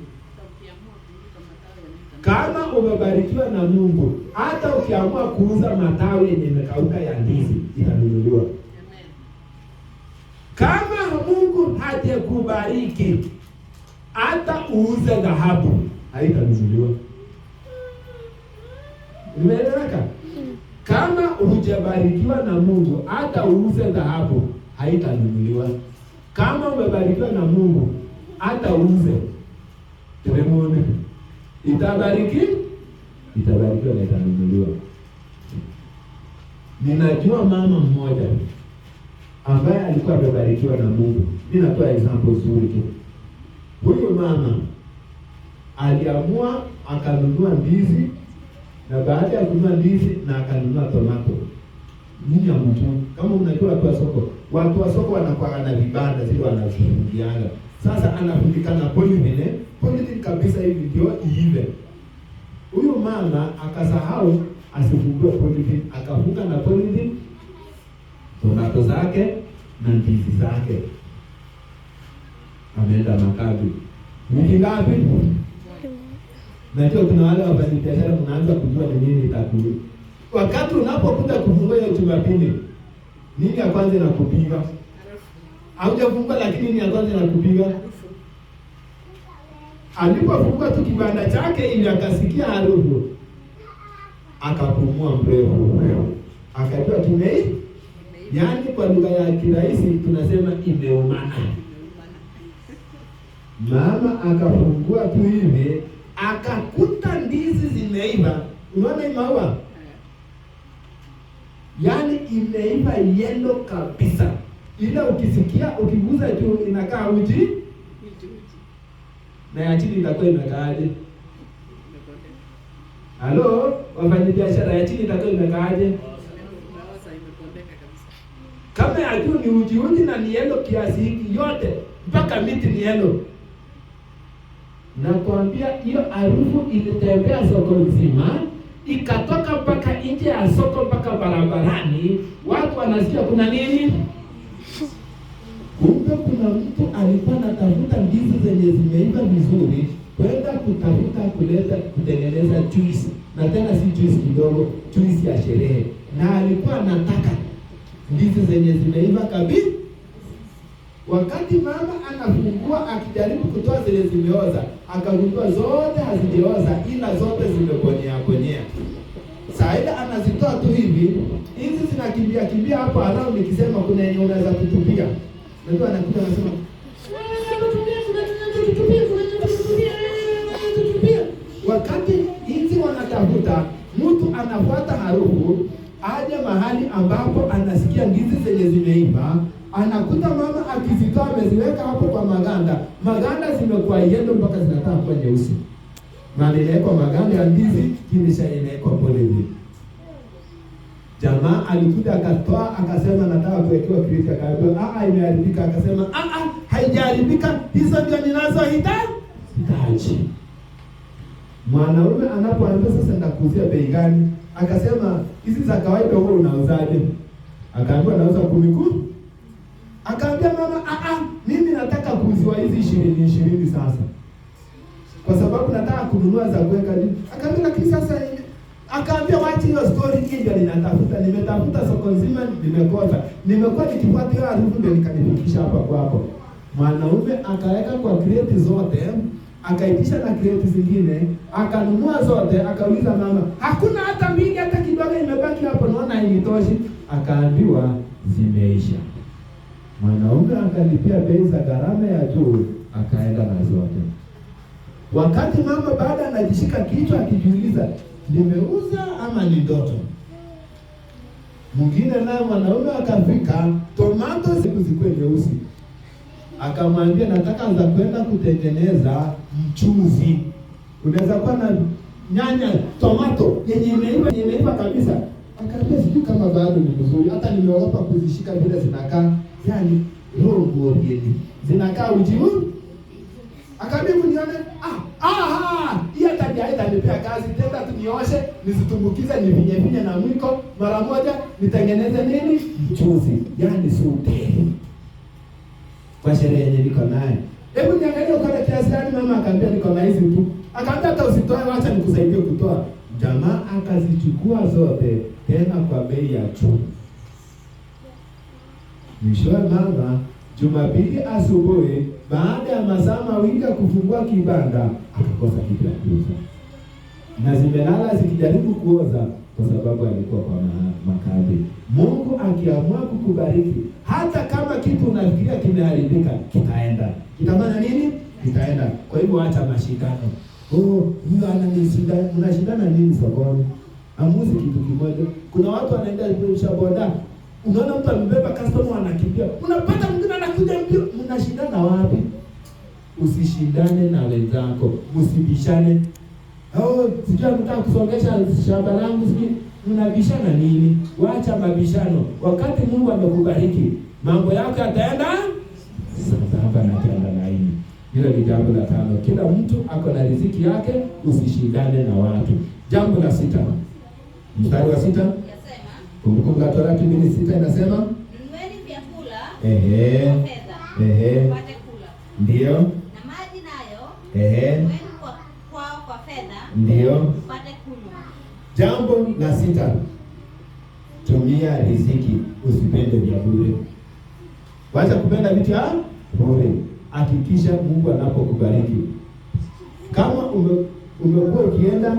Kama umebarikiwa na Mungu, hata ukiamua kuuza matawi yenye imekauka ya ndizi itanunuliwa. Kama Mungu hajakubariki, hata uuze dhahabu haitanunuliwa. Umeeleweka? Kama hujabarikiwa na Mungu, hata uuze dhahabu haitanunuliwa. Kama umebarikiwa na Mungu, hata uuze telemone itabarikiwa na itanunuliwa. Ninajua mama mmoja ambaye alikuwa amebarikiwa na Mungu. Mimi natoa example nzuri tu. Huyu mama aliamua akanunua ndizi, na baada ya kununua ndizi na akanunua tomato. Nini ya mtu? Kama unajua watu wa soko wanakuwa na vibanda zile wanafungiana. Sasa anafunika na polythene kabisa hivi ndio iive. Huyu mama akasahau asifungue polythene, akafunga na polythene tomato zake na ndizi zake. Ameenda Makabi. Wiki ngapi? Najua kuna wale wafanyabiashara mnaanza kujua ni nini itakuwa. Wakati unapokuja kufungua hiyo Jumapili, nini ya kwanza inakupiga? Haujafungua lakini nini ya kwanza inakupiga? Alipofungua tu kibanda chake ili akasikia harufu, akapumua mrefu. Akajua yaani kwa lugha ya kirahisi tunasema imeumana. Mama akafungua tu hivi, akakuta ndizi zimeiva. Unaona hii maua? Yaani imeiva yellow kabisa. Ila ukisikia ukiguza juu inakaa uji. Na ya chini itakuwa imekaaje? Halo, wafanyabiashara, ya chini itakuwa imekaaje? Kama ya juu ni uji na ni yellow kiasi hiki yote mpaka miti ni yellow. Nakwambia hiyo harufu ilitembea soko nzima, ikatoka mpaka nje ya soko mpaka barabarani. Watu wanasikia kuna nini? Kumbe kuna mtu alikuwa anatafuta ndizi zenye zimeiva vizuri kwenda kutafuta kutengeneza juice, na tena si juice kidogo, juice ya sherehe. Na alikuwa anataka ndizi zenye zimeiva kabisa. Wakati mama anafungua akijaribu kutoa zile zimeoza, akagundua zote hazijaoza, ila zote zimebonyea. Saa ile anazitoa tu hivi, hizi zinakimbia hapo around, nikisema kuna yenye unaweza kutupia. Ndio anakuja anasema wakati hizi wanatafuta, mtu anafuata harufu aje mahali ambapo anasikia ndizi zenye zimeiva, anakuta mama akizitoa ameziweka hapo kwa maganda zimekuwa yellow mpaka zinataka kuwa nyeusi. Na inawekwa maganda ya ndizi kisha inawekwa polepole. Jamaa alikuja akatoa akasema nataka kuwekewa kreti, akaambia imeharibika. Akasema haijaharibika, hizo ndio ninazohitaji. Mwanaume anapoambia sasa nitakuuzia bei gani? Akasema hizi za kawaida wewe unauzaje? Akaambia nauza 10. Akaambia mama mimi nataka kuuziwa hizi 20 sasa, kwa sababu nataka kununua za kuweka juu. Akaambia lakini sasa, akaambia wacha hiyo story ndio ninatafuta. Nimetafuta soko nzima nimekosa. Nimekuwa nikifuata hiyo harufu ndio nikanifikisha hapa kwako. Mwanaume akaweka kwa kreti zote, akaitisha na kreti zingine, akanunua zote, akauliza mama, hakuna hata mbili hata kidogo imebaki hapo, naona hainitoshi. Akaambiwa zimeisha. Mwanaume akalipia bei za gharama ya juu, akaenda na zote. Wakati mama baada anajishika kichwa akijiuliza, nimeuza ama ni ndoto? Mwingine naye mwanaume akafika, tomato zilikuwa nyeusi. Akamwambia nataka za kwenda kutengeneza mchuzi. Unaweza kuwa na nyanya, tomato yenye imeiva kabisa. Akaambia sijui kama bado ni mzuri, hata nimeogopa kuzishika vile zinakaa. Yaani roho hizi zinakaa ujiu. Akaambia mnione hii hata nipea kazi tenda tunioshe, nizitumbukize nivinye na mwiko mara moja, nitengeneze nini? Mchuzi. Yaani suti. Kwa sherehe yenye niko naye. Hebu niangalie uko na kiasi gani? Mama akaambia niko na hizi tu. Akaambia hata usitoe, acha nikusaidie kutoa. Jamaa akazichukua zote tena kwa bei ya juu. Mwisho mama Jumapili asubuhi baada ya masaa mawili kufungua kibanda akakosa kitu ya kuuza. Na zimelala zikijaribu kuoza kwa sababu alikuwa kwa makaburi. Mungu akiamua kukubariki, hata kama kitu unafikiria kimeharibika, kitaenda. Kitafanya nini? Kitaenda. Kwa hivyo acha mashindano. Huyo ananishinda, mnashindana nini sokoni? Amuzi kitu kimoja. Kuna watu wanaenda kuisha boda. Unaona mtu amebeba customer anakimbia. Unapata mwingine anakuja mbio, mnashindana wapi? Usishindane na wenzako, msibishane. Sijui mtaka kusongesha shamba langu, sijui mnabishana nini? Waacha mabishano. Wakati Mungu amekubariki, mambo yako yataenda sasa. Hapa natenda na hili. Hilo ni jambo la 5. Kila mtu ako na riziki yake, usishindane na watu. Jambo la 6. Mstari wa 6. Kumbukumbu la Torati 2:6 inasema, nunueni vyakula kwa fedha, mpate kula. Ndio. Na maji nayo, nunueni kwao kwa fedha, ndio, mpate kunywa. Jambo la 6. Tumia riziki, usipende vya bure. Wacha kupenda vitu vya bure. Hakikisha Mungu anapokubariki. Kama umekuwa ukienda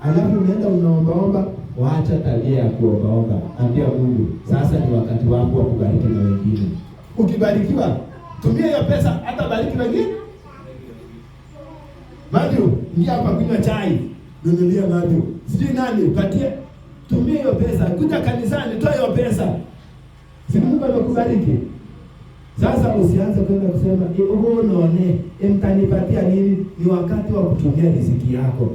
alafu unaenda unaombaomba, waacha tabia ya kuombaomba. Ambia Mungu, sasa ni wakati wako wa kubariki na wengine. Ukibarikiwa, tumia hiyo pesa hata bariki wengine. Matthew, ingia hapa kunywa chai. Nunulia Matthew. Sijui nani, patia. Tumia hiyo pesa. Kuja kanisani, toa hiyo pesa. Si Mungu amekubariki. Sasa usianze kwenda kusema, unaone, mtanipatia nini? Ni wakati wa kutumia riziki yako.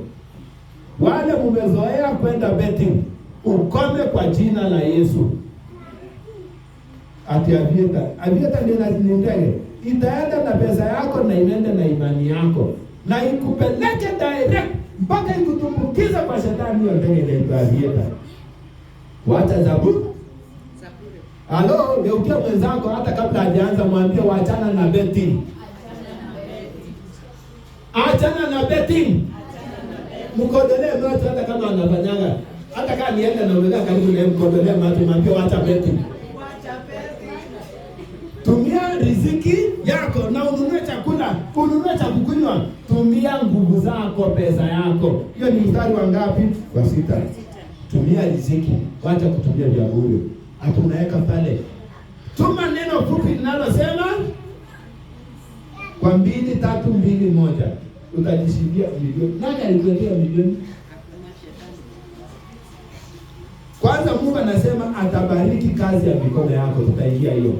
Wale mumezoea kwenda betting, ukome kwa jina la Yesu. Ati Avieta ndio ndege. Itaenda na pesa yako na inaenda na imani yako. Na ikupeleke direct mpaka ikutumbukiza kwa shetani hiyo ndege ile Avieta. Wacha zaburi. Halo, geukia mwenzako hata kabla hajaanza mwambie waachana na betting. Achana na betting. Mkodolee macho hata kama anafanyaga. Hata kama nienda na umekaa karibu na mkodolee macho mwambie wacha betting. Tumia riziki yako na ununue chakula, ununue cha kukunywa. Tumia nguvu zako, pesa yako. Hiyo ni mstari wa ngapi? Wa 6. Tumia riziki, wacha kutumia vya bure. Hatunaweka pale. Tuma neno fupi linalosema kwa 2-3-2-1 utajishindia milioni. Nani alikuletea milioni? Kwanza Mungu anasema atabariki kazi ya mikono yako, tutaingia hiyo.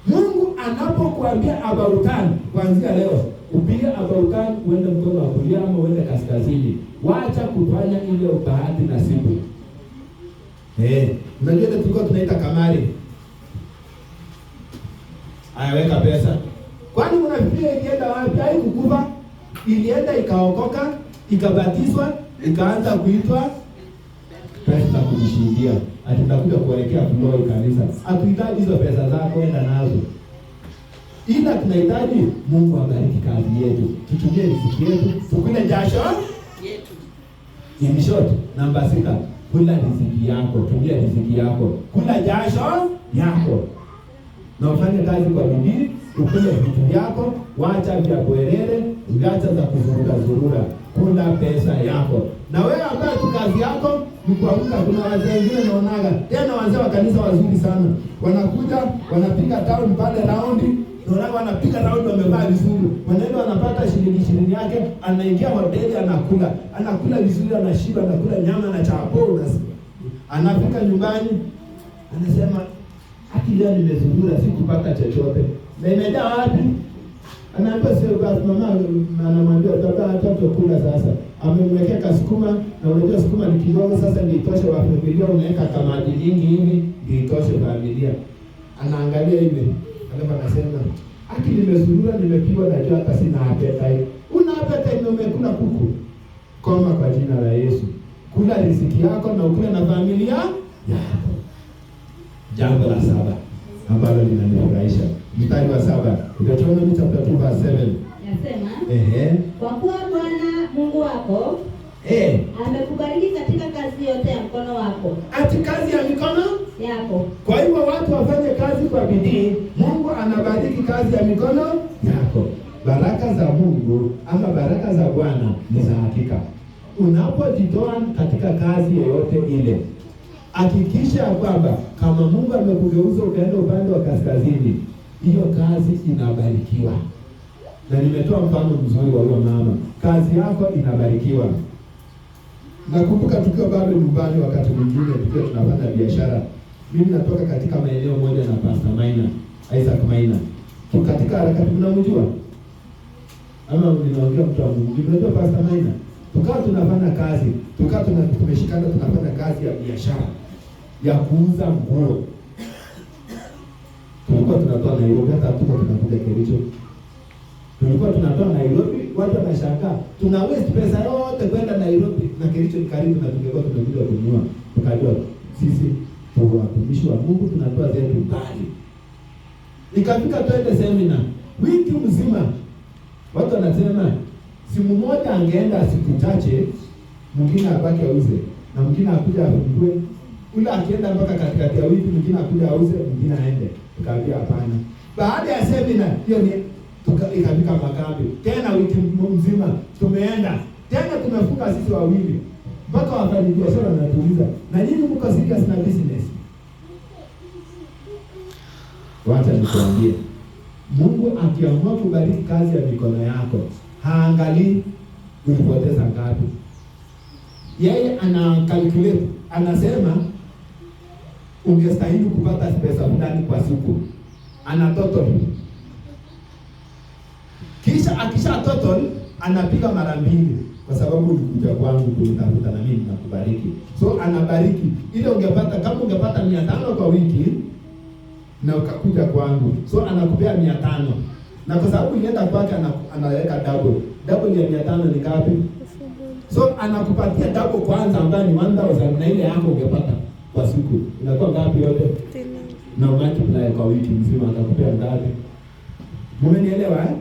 Mungu anapokuambia about time, kuanzia leo upige about time, uende mkono wa kulia ama uende kaskazini. Wacha kufanya ile bahati nasibu. Unajua tulikuwa tunaita kamari. Ayaweka pesa. Kwani unafikiria ilienda wapi? Haikukufa. Ilienda ikaokoka, ikabatizwa, ikaanza kuitwa pesa kujishindia. Atutakuja kuelekea flow kanisa. Hatuhitaji hizo pesa zako, enda nazo. Ila tunahitaji Mungu abariki kazi yetu. Tutumie riziki yetu, tukule jasho yetu. In short, number 6, kula riziki yako, tumia riziki yako. Kula jasho yako. Na ufanye kazi kwa bidii, ukule vitu vyako, wacha vya kuelele, uacha za kuzurura. Kula pesa yako. Na wewe ambaye tu kazi yako ni kuamka. Kuna wazee wengine naonaga, tena wazee wa kanisa wazuri sana. Wanakuja, wanapiga town pale raundi, naona wanapiga raundi wamevaa vizuri. Wanaenda wanapata shilingi 20 yake, anaingia hoteli anakula. Anakula vizuri, anashiba, anakula nyama na chapo. Anafika nyumbani, anasema haki leo nimezurura sikupata chochote. Na imejaa wapi? Anaambia sio basi mama, anamwambia baba watoto kula sasa. Amemwekea kasukuma na unajua sukuma ni kidogo sasa ndio itoshe wa familia, unaweka kamaji nyingi hivi ndio itoshe familia. Anaangalia hivi, alafu anasema haki nimezurura nimepigwa na jua hata sina appetite. Una appetite na umekula kuku. Koma kwa jina la Yesu. Kula riziki yako na ukule na familia yako. Jambo la 7 ambalo linanifurahisha. Mstari wa 7. Deuteronomy chapter 2 verse 7. Nasema, kwa kuwa Bwana Mungu wako amekubariki katika kazi yote ya mkono wako. Ati kazi ya mikono yako. Kwa hivyo watu wafanye kazi kwa bidii, Mungu anabariki kazi ya mikono yako. Baraka za Mungu ama baraka za Bwana ni za hakika. Unapojitoa katika kazi yoyote ile, hakikisha kwamba kama Mungu amekugeuza ukaenda upande wa kaskazini, hiyo kazi inabarikiwa. Na nimetoa mfano mzuri wa huyo mama. Kazi yako inabarikiwa. Nakumbuka tukiwa bado nyumbani wakati mwingine tukiwa tunafanya biashara. Mimi natoka katika maeneo moja na Pastor Maina, Isaac Maina. Katika harakati mnamjua? Ama ninaongea mtu wa Mungu. Unajua Pastor Maina? Tukawa tunafanya kazi, tukawa tumeshikana tunafanya kazi ya biashara ya kuuza nguo. Tulikuwa tunatoa Nairobi, hata tuko tunakuja Kericho. Tulikuwa tunatoa Nairobi, watu wanashangaa. Tuna waste pesa yote kwenda Nairobi na Kericho ni karibu na tungekuwa tunakuja kununua. Tukajua sisi tu watumishi wa Mungu tunatoa zetu mbali. Ikafika twende seminar. Wiki mzima watu wanasema simu moja angeenda siku chache, mwingine abaki auze na mwingine akuja afungue. Ule akienda mpaka katikati ya wiki, mwingine akuja auze, mwingine aende. Tukaambia hapana. Baada ya seminar hiyo ni ikafika makambi. Tena wiki mzima tumeenda. Tena tumefunga sisi wawili. Mpaka wafanyabiashara wanatuuliza, na nyinyi mko serious na business? Wacha nikwambie. Mungu akiamua kubariki kazi ya mikono yako, haangalii ulipoteza ngapi. Yeye ana-calculate, anasema ungestahili kupata pesa fulani kwa siku. Ana total. Kisha akisha total anapiga mara 2 kwa sababu ulikuja kwangu kunitafuta na mimi ninakubariki. So anabariki. Ile ungepata kama ungepata 500 kwa wiki na ukakuja kwangu. So anakupea 500. Na kwa sababu ulienda kwake anaweka double. Double ya 500 ni ngapi? So anakupatia double kwanza ambayo ni 1000 na ile yako ungepata kwa siku. Inakuwa ngapi yote? Na multiply kwa wiki mzima atakupea ngapi? Mmenielewa eh?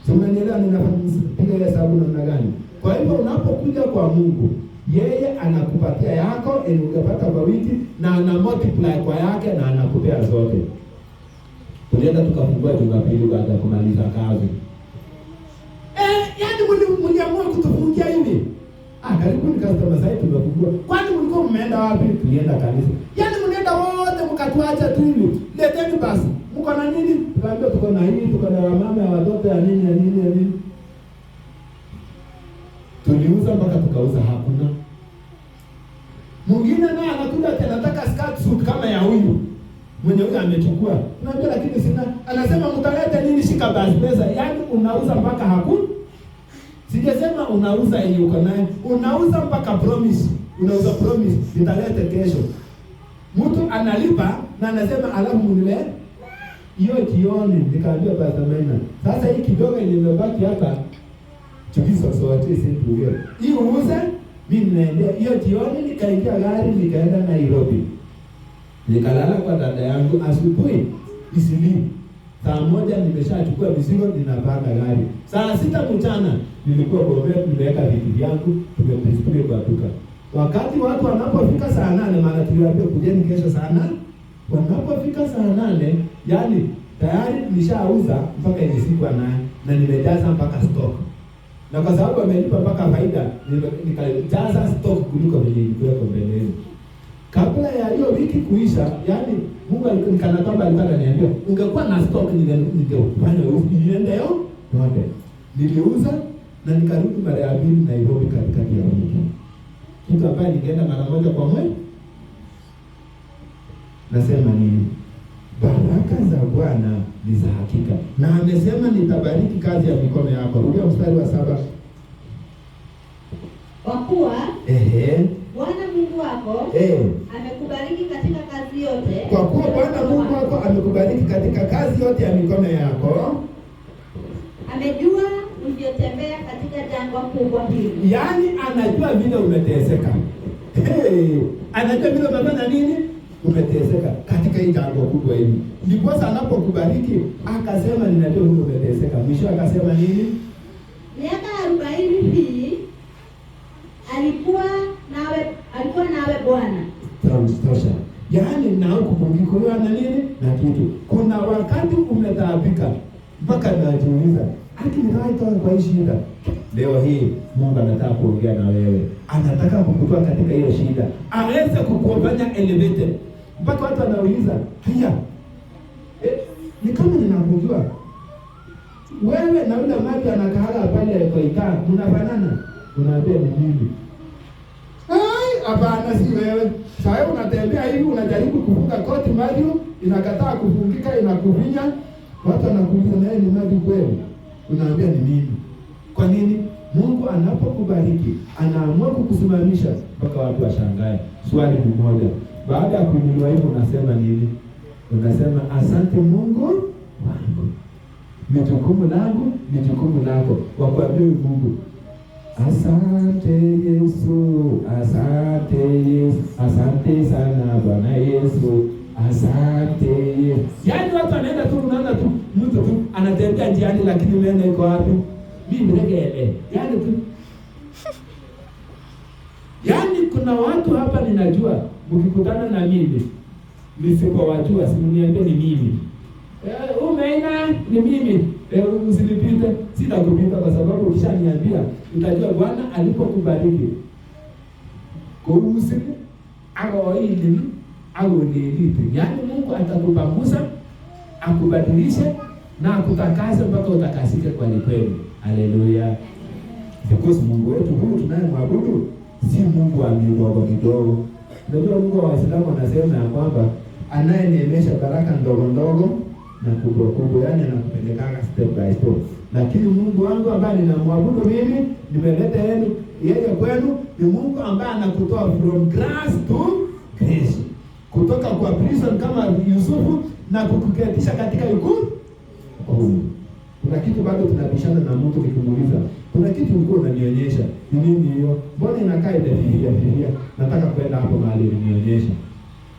Unanielewa ninapiga hesabu namna gani? Kwa hivyo unapokuja kwa Mungu, yeye anakupatia yako ungepata kwa wiki na ana multiply kwa yake na anakupea zote. Tulienda tukafungua Jumapili baada ya kumaliza kazi. Yaani mliamua kutufungia hivi. Karibu ni customer site tumefungua. Kwani mlikuwa mmeenda wapi? Tulienda kanisa. Yaani mnaenda wote mkatuacha tu hivi. Leteni basi. Mko na nini? Tukaambia tuko na hii, tuko na mama ya watoto ya nini. Tuliuza mpaka tukauza hakuna. Mwingine naye anakuja tena anataka skirt suit kama ya huyu. Mwenye huyu amechukua. Tunaambia lakini sina. Anasema mtaleta nini, shika basi pesa. Yaani unauza mpaka hakuna. Sijasema unauza yenye uko naye. Unauza mpaka promise. Unauza promise nitalete kesho. Mtu analipa na anasema alafu mnile hiyo jioni. Nikaambia basi mimi. Sasa hii kidogo imebaki hapa. Chukizo sote sisi tuwe. Hii uuze, mimi naendea hiyo jioni. Nikaingia gari nikaenda Nairobi. Nikalala kwa dada yangu asubuhi isili. Saa 1 nimeshachukua mizigo ninapanda gari. Saa 6 mchana nilikuwa Bomet nimeweka vitu vyangu tumepiga kwa duka. Wakati watu wanapofika saa 8 maana tuliwaambia kujeni kesho saa 8. Wanapofika saa 8 yani tayari nilishauza mpaka ile siku na nimejaza mpaka stock. Na kwa sababu amelipa mpaka faida nikajaza stock kuliko vile ilikuwa mbeleni. Kabla ya hiyo wiki kuisha, yani Mungu alikana kwamba alikuwa ananiambia ungekuwa na stock ningefanya iende yote. Niliuza na nikarudi mara ya pili Nairobi katikati ya wiki. Kitu ambaye ningeenda mara moja kwa mwezi. Nasema ni baraka za Bwana ni za hakika. Na amesema nitabariki kazi ya mikono yako. Rudia mstari wa 7. Kwa kuwa Bwana Mungu wako amekubariki katika kazi yote. Kwa kuwa Bwana Mungu wako amekubariki katika kazi yote ya mikono yako. Amejua ulivyotembea katika jangwa kubwa hili. Yaani anajua vile umeteseka. Anajua vile umefanya nini? Umeteseka katika hii jangwa kubwa hili. Ndipo anapokubariki akasema ninajua vile umeteseka. Mwisho akasema nini? Miaka 40 hii alikuwa nawe Bwana. Tosha. Yaani na ukupungiko hiyo na nini? Na kitu. Kuna wakati umetaabika mpaka najiuliza, nitaitoa kwa hii shida. Leo hii Mungu anataka kuongea na wewe. Anataka kukutoa katika hiyo shida. Aweze kukufanya elevated. Mpaka watu wanauliza, "Haya. Ni kama ninakujua. Wewe na yule mali anakaa pale kwa ikaa, mnafanana?" Unaambia ni mimi. Hapana, si wewe. Sasa unatembea hivi unajaribu kufunga koti maji, inakataa kufungika, inakuvinya. Watu wanakuuliza naye ni maji kweli? Unaambia ni mimi. Kwa nini? Mungu anapokubariki, anaamua kukusimamisha mpaka watu washangae. Swali ni moja. Baada ya kuinuliwa hivyo unasema nini? Unasema asante Mungu wangu. Ni jukumu langu, ni jukumu lako. Wakuambie Mungu, asante Yesu, asante Yesu, asante sana Bwana Yesu, asante Yesu. Yaani watu wanaenda tu, unaona tu mtu tu anatembea njiani lakini mimi iko wapi? Mimi ndegele. Yaani tu. Yaani kuna watu hapa ninajua mkikutana na mimi nisipowajua simniambie ni mimi. Umeina ni mimi. Usinipite, sitakupita kwa sababu ukishaniambia utajua Bwana alipokubariki. Kuhusu aroili au niliti. Yaani Mungu atakupangusa, akubadilishe na akutakase mpaka utakasike kwa kweli. Haleluya. Because Mungu wetu huyu tunayemwabudu si Mungu wa midogo kidogo. Ndio Mungu wa Waislamu anasema ya kwamba anayeneemesha baraka ndogo ndogo na kubwa kubwa, yani anakupelekana step by step. Lakini Mungu wangu ambaye ninamwabudu mimi, nimeleta yeye kwenu, ni Mungu ambaye anakutoa from grace to grace. Kutoka kwa prison kama Yusufu na kukuketisha katika hukumu. Kuna kitu bado tunabishana na mtu nikimuuliza, kuna kitu ulikuwa unanionyesha, ni nini hiyo? Mbona inakaa ile? Nataka kwenda hapo mahali nionyesha.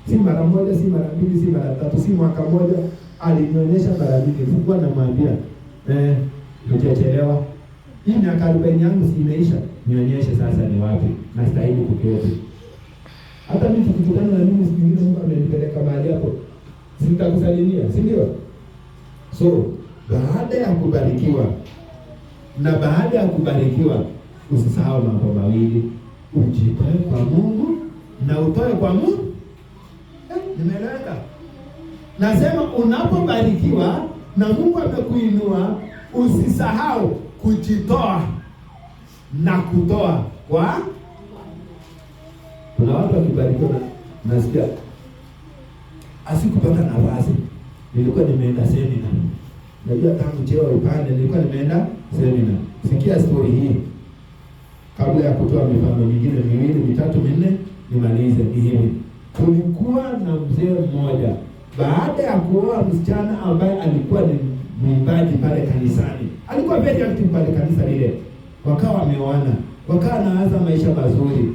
Si mara moja, si mara mbili, si mara tatu, si mwaka moja, alinionyesha mara nyingi. Nilikuwa namwambia, Hujachelewa. Hii miaka 40 yangu si imeisha, nionyeshe sasa ni wapi nastahili kuketi. Hata mimi tukikutana na mimi siku nyingine Mungu amenipeleka mahali hapo, sitakusalimia, si ndio? So, baada ya kubarikiwa usisahau mambo mawili, ujitoe kwa Mungu na utoe kwa Mungu. Nimeeleweka? Nasema unapobarikiwa na Mungu amekuinua, usisahau kujitoa na kutoa kwa. Kuna watu wakibarikiwa, nasikia asikupata nafasi, nilikuwa nimeenda seminar. Najua tangu cheo upande nilikuwa nimeenda seminar. Sikia story hii kabla ya kutoa mifano mingine 2, 3, 4 nimalize. Hivi kulikuwa na mzee mmoja, baada ya kuoa msichana ambaye alikuwa ni mwimbaji pale kanisani, alikuwa very active pale kanisa lile, wakawa wameoana, wakawa naanza maisha mazuri,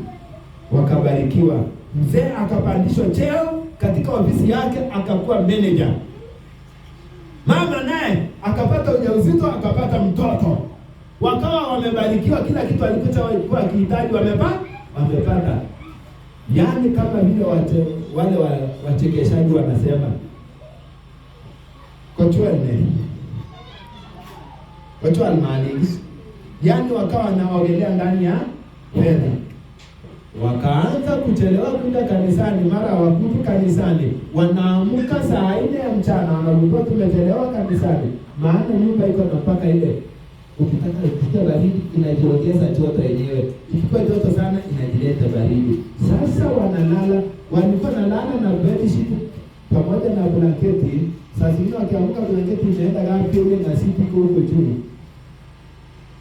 wakabarikiwa. Mzee akapandishwa cheo katika ofisi yake, akakuwa manager. Mama naye akapata ujauzito, akapata mtoto, wakawa wamebarikiwa, kila kitu alikuwa akihitaji wamepata. Yaani kama vile wale wachekeshaji wanasema kochwa mali, yaani wakawa wanaogelea ndani ya fedha. Wakaanza kuchelewa kuja kanisani, mara hawakuji kanisani, wanaamka saa 4 ya mchana, wanagundua tumechelewa kanisani, maana nyumba iko na mpaka ile ukitaka kusikia baridi inajiongeza joto yenyewe, ikikuwa joto sana inajileta baridi. Sasa wanalala, walikuwa nalala na bedsheet pamoja na blanketi. Sasa hivi wakiamka blanketi inaenda gapi ile na siti huko juu.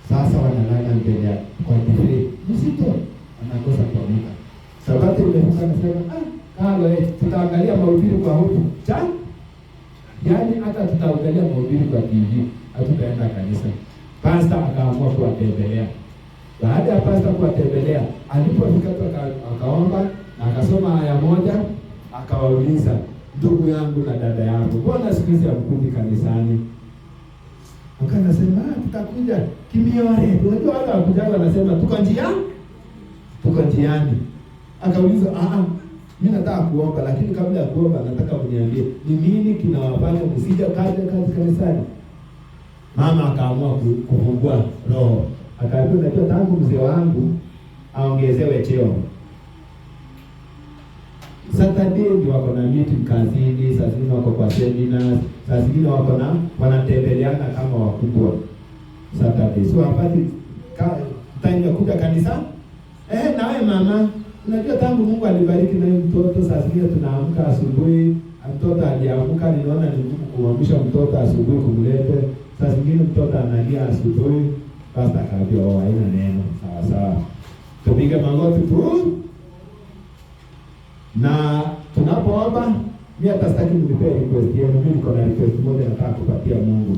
Sasa wanalala mbele kwa kifre msito, anakosa kuamka. Sabato imefika, nasema tutaangalia mahubiri kwa huko cha, yaani hata tutaangalia mahubiri kwa TV, hatutaenda kanisa. Pastor akaamua kuwatembelea. Baada ya pastor kuwatembelea, alipofika akaomba na akasoma aya moja, akawauliza, ndugu yangu na dada yangu, mbona siku hizi hamkuji kanisani? Wakanasema tutakuja kimiore. Unajua watu wakuja wanasema tuko njiani. Akauliza mimi nataka kuomba, lakini kabla ya kuomba nataka mniambie ni nini kinawafanya msije kanisani? Mama akaamua kufungua roho. Akaambia, najua tangu mzee wangu aongezewe cheo, Saturday ndio wako na meeting kazini, saa zingine wako kwa seminars, saa zingine wako na wanatembeleana kama wakubwa Saturday. So hapati time ya kuja kanisa. Na wewe mama, unajua tangu Mungu alibariki na mtoto, saa zingine tunaamka asubuhi, mtoto aliamka, ninaona ni ngumu kuamsha mtoto asubuhi kumlete. Saa zingine mtoto analia asubuhi, pastor akaambia haina neno. Sawa. Tupige magoti tu. Na tunapoomba, mimi hata sitaki mnipe request yenu, mimi niko na request moja nataka kupatia Mungu.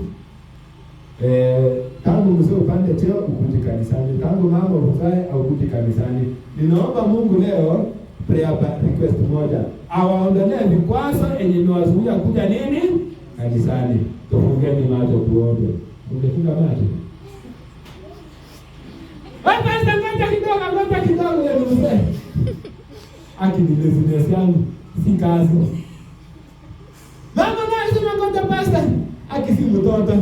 Tangu mzee upande cheo ukuje kanisani, tangu mama uzae au ukuje kanisani. Ninaomba Mungu leo prayer request moja, awaondolee vikwazo yenye niwazuia kuja nini kanisani. Tufungeni macho tuombe. Ungefunga macho? Pastor ngoja kidogo ya mzee. Business yangu si kazi. Mama nasema ngoja pastor akisi mtoto.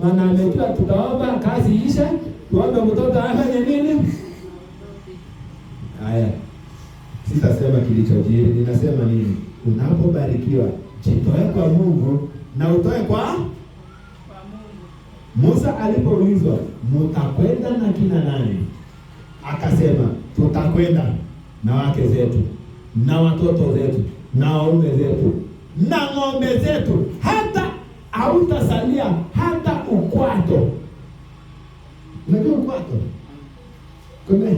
Maana amejua tutaomba kazi isha, tuombe mtoto afanye nini? Haya. Sitasema kilichojiri, ninasema nini? Unapobarikiwa, jitoe kwa Mungu na utoe kwa Mungu. Musa alipoulizwa, mtakwenda na kina nani? Akasema, tutakwenda na wake zetu, na watoto zetu, na waume zetu, na ng'ombe zetu, hata hautasalia hata ukwato. Unajua ukwato? Kome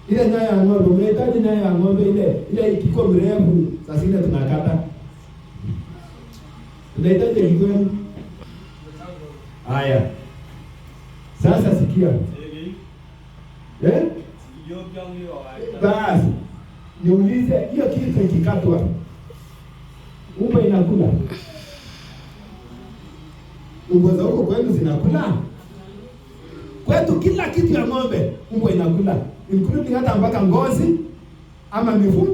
ile nyaya ya ng'ombe, umehitaji nyaya ya ng'ombe ile ikiko mrefu, sasa ile tunakata. Unahitaji ikiko. Haya. Sasa sikia. Basi niulize, hiyo kitu ikikatwa umbe inakula? Mbwa za huko kwenu zinakula? Kwetu kila kitu ya ng'ombe mbwa inakula, including hata mpaka ngozi ama mifupa.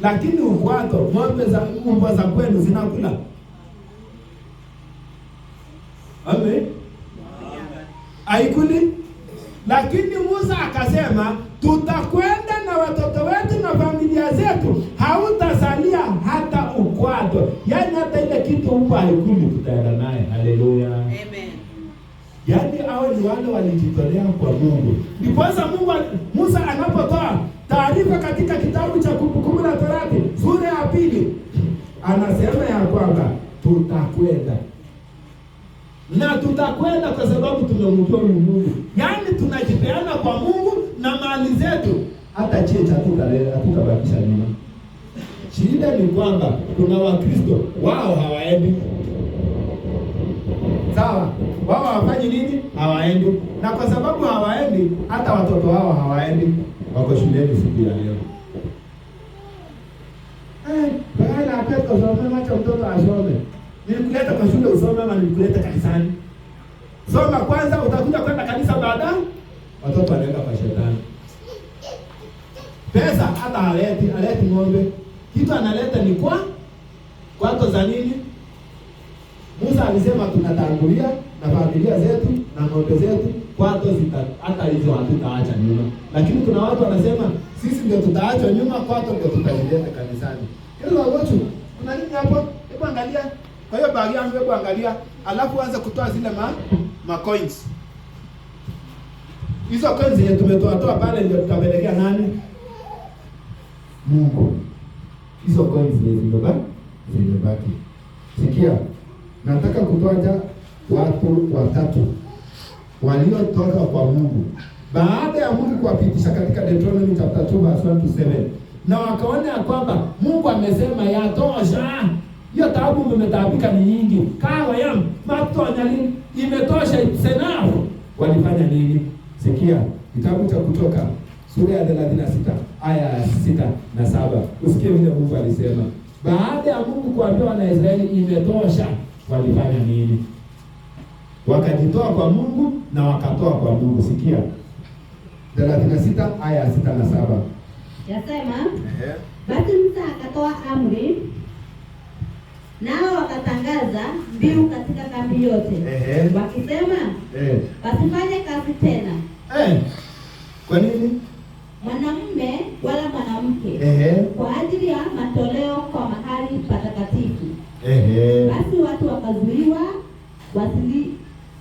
Lakini ukwato mbwa za kwenu zinakula? Amen. Haikuli. Lakini Musa akasema tutakwenda na watoto wetu na familia zetu, hautasalia hata ukwato. Yaani hata ile kitu mbwa haikuli tutaenda naye. Haleluya. Amen. Yaani hao ni wale walijitolea kwa Mungu. Ndiposa Musa anapotoa taarifa katika kitabu cha Kumbukumbu la Torati sura ya 2 anasema ya kwamba tutakwenda. Na tutakwenda kwa sababu tumemjua Mungu. Yaani tunajipeana kwa Mungu na mali zetu. Hata cheche hatutabakisha nyuma. Shida ni kwamba kuna Wakristo wao hawaendi. Sawa? Wao hawafanyi nini? Hawaendi. Na kwa sababu hawaendi, hata watoto wao hawaendi. Wako shuleni siku ya leo. Baada ya Petro soma macho mtoto asome. Nilikuleta kwa shule usome ama nilikuleta kanisani? Soma kwanza, utakuja kwenda kanisa baadaye. Watoto wanaenda kwa shetani. Pesa hata aleti ng'ombe. Kitu analeta ni kwato za nini? Musa alisema tunatangulia na familia zetu na ng'ombe zetu, kwato hata hizo hatutaacha nyuma. Lakini kuna watu wanasema sisi ndio tutaachwa nyuma, kwato ndio tutaleta kanisani. Hilo wagochu. Kuna nini hapo? Hebu angalia. Kwa hiyo bagi yangu hebu angalia, alafu anza kutoa zile ma coins. Hizo coins zenye tumetoa pale ndio tutapelekea nani? Mungu. Hizo coins zimebaki. Sikia. Nataka kutaja watu watatu waliotoka kwa Mungu baada ya Mungu kuwapitisha katika Deuteronomy chapter 2 verse 1 to 7. Na wakaona ya kwamba Mungu amesema yatosha. Hiyo taabu mmetaabika ni nyingi. Kawa yam matonyali imetosha enough. Walifanya nini? Sikia kitabu cha Kutoka sura ya 36 aya ya 6 na 7. Usikie vile Mungu alisema. Baada ya Mungu kuambia wana Israeli imetosha, walifanya nini? Wakajitoa kwa Mungu na wakatoa kwa Mungu. Sikia 36 aya ya 6 na 7. Yasema, basi Musa akatoa amri, nao wakatangaza mbiu katika kambi yote. Wakisema, wasifanye kazi tena. Kwa nini? Mwanamume wala mwanamke. Kwa ajili ya matoleo kwa mahali patakatifu. Basi watu wakazuiwa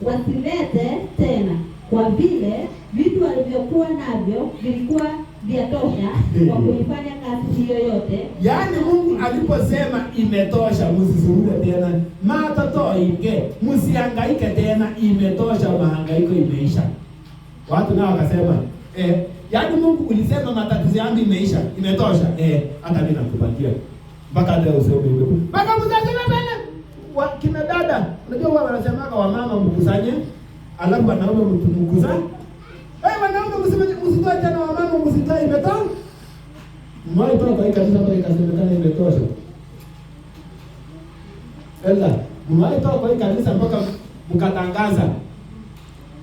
wasilete tena, kwa vile vitu walivyokuwa navyo vilikuwa vyatosha kwa kuifanya kazi hiyo yote. Yaani Mungu aliposema imetosha, msizurure tena, matatoinge, msihangaike tena, imetosha, mahangaiko imeisha. Watu nao wakasema, yaani Mungu ulisema matatizo yangu imeisha, imetosha. Hata mimi nakupatia. Mpaka leo useme hivyo. Mpaka msasema bana. Kina dada, unajua wao wanasemaga wamama mkusanye, alafu wanaume mkusanye. Wanaume msitoe tena, wamama msitoe, imetosha. Mwai toka kwa kanisa mpaka ikasemekana imetosha. Mwai toka kwa kanisa mpaka mkatangaza.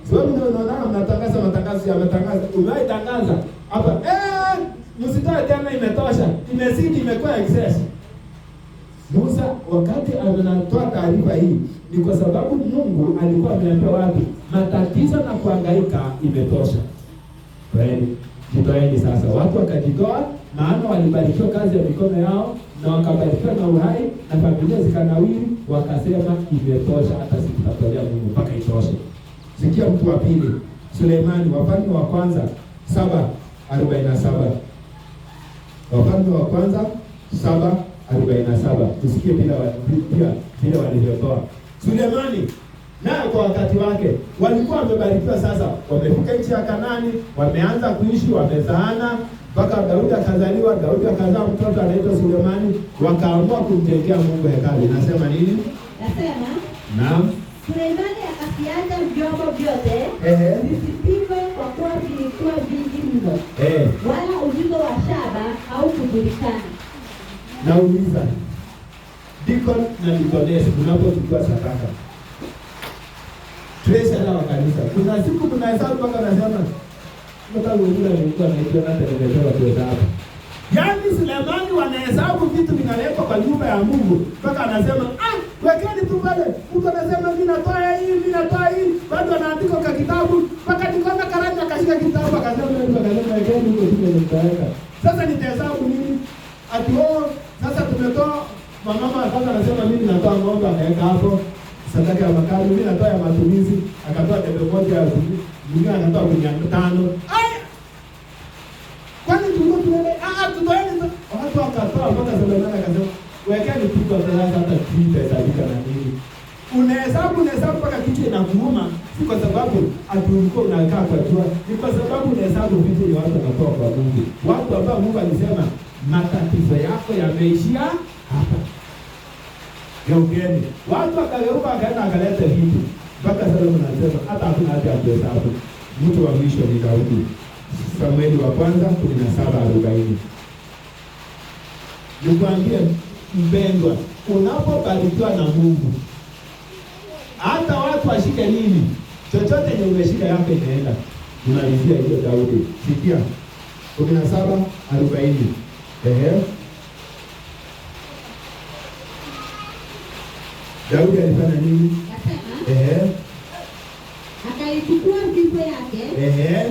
Sio mimi unaona mnatangaza matangazo ya matangazo. Unaitangaza hapa msitoe tena, imetosha. Imezidi, imekuwa excess. Musa wakati anatoa taarifa hii ni kwa sababu Mungu alikuwa ameambia watu matatizo na kuhangaika imetosha. Kweli, jitoeni sasa. Watu wakajitoa, maana walibarikiwa kazi ya mikono yao na wakabarikiwa na uhai na familia zikanawiri, wakasema imetosha, hata sisi tutatolea Mungu mpaka itoshe. Sikia mtu wa pili, Suleimani, Wafalme wa kwanza 7:47. Wafalme wa kwanza 7:47. Tusikie bila walivyotoa. Suleimani naye kwa wakati wake walikuwa wamebarikiwa sasa, wamefika nchi ya Kanaani, wameanza kuishi, wamezaana mpaka Daudi akazaliwa. Daudi akazaa mtoto anaitwa Suleimani, wakaamua kumjengea Mungu hekalu. Inasema nini? Nasema, naam, Suleimani akaviacha vyombo vyote visipigwe kwa kuwa vilikuwa vingi mno, wala uzito wa shaba haukujulikana. Nauliza, deacon na deaconess unapochukua sadaka. Treasurer wa kanisa. Kuna siku tunahesabu mpaka nasema mpaka wengine walikuwa naitwa na television wa hapa. Yaani Sulemani wanahesabu vitu vinalekwa kwa nyumba ya Mungu. Mpaka anasema, wekeni tu pale. Mungu anasema mimi natoa hii. Bado anaandika kwa kitabu. Mpaka nikaona karani akashika kitabu akasema wekeni huko tu nitaweka. Sasa nitahesabu nini? Ati sasa tumetoa mama sasa anasema mimi natoa ng'ombe akaweka hapo. Sadaka ya makali mimi natoa ya matumizi akatoa debe moja ya mwingine akatoa 500. Kwani tunaenda tutoeni watu wakatoa mpaka Sulemani akasema wekeni tu kwa sadaka hata tutahesabika na nini. Unahesabu mpaka kitu inakuuma, si kwa sababu ulikuwa unakaa kwa jua, ni kwa sababu unahesabu vitu ni watu wanatoa kwa Mungu. Watu ambao Mungu alisema matatizo yako yameishia hapa. Geukeni. Watu wakageuka wakaenda akaleta vitu. Mpaka Solomon anasema hata hakuna haja ya kuhesabu. Mtu wa mwisho ni Daudi. Samueli wa kwanza 17:40. Nikwambie mpendwa, unapobarikiwa na Mungu, hata watu washike nini, chochote yenye umeshika yako inaenda. Tunalizia hiyo Daudi. Sikia 17:40. Daudi alifanya nini? Akaichukua fimbo yake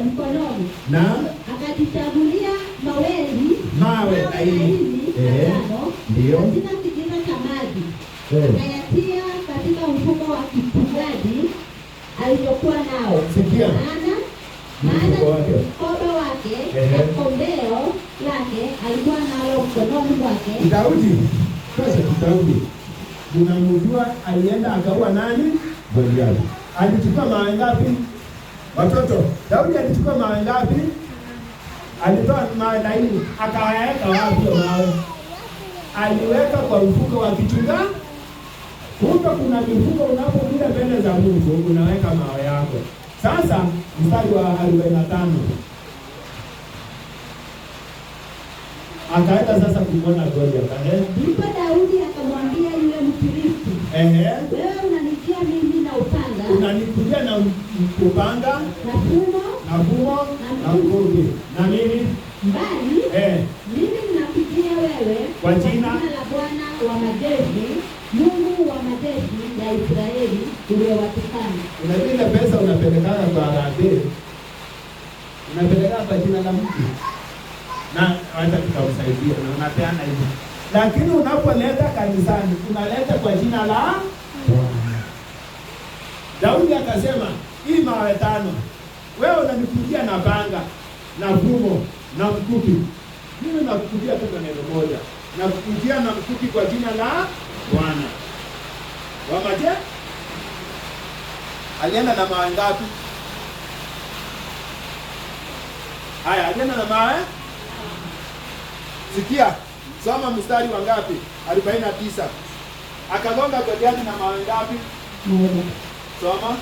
mkononi na akajichagulia mawe laini ndio katika kijito cha maji, akayatia katika mfuko wa kichungaji alichokuwa nao. Sikia. Maana mkoba wake na kombeo lake alikuwa nalo mkononi mwake. Daudi unamjua alienda akaua nani? Goliathi. Alichukua mawe ngapi? Watoto, Daudi alichukua mawe ngapi? Alitoa mawe laini, akaweka wapi mawe? Aliweka kwa mfuko wa kichungaji. Kumbe kuna mifuko unapokuja mbele za Mungu unaweka mawe yako. Sasa mstari wa 45. Akaenda sasa kumwona Goliathi. Ndipo Daudi akamwambia yule Mfilisti, wewe unanijia mimi na upanga. Unanikuja na upanga na fumo na mkuki. Na nini? Mbali. Mimi ninakujia wewe kwa jina la Bwana wa majeshi, Mungu wa majeshi ya Israeli uliowatukana. Unajua pesa unapelekana kwa harambee. Unapelekana kwa jina la Mungu. Na hata tukamsaidia na unapeana hivyo. Lakini unapoleta kanisani unaleta kwa jina la Bwana. Daudi akasema, hii mawe 5. Wewe unanikujia na panga, na fumo, na mkuki. Mimi nakukujia tu kwa neno moja. Nakukujia na mkuki kwa jina la Bwana. Wamaje? Alienda na mawe ngapi? Haya, alienda na mawe. Sikia, soma mstari wa ngapi? 49. Akagonga Goliathi na mawe ngapi? Soma.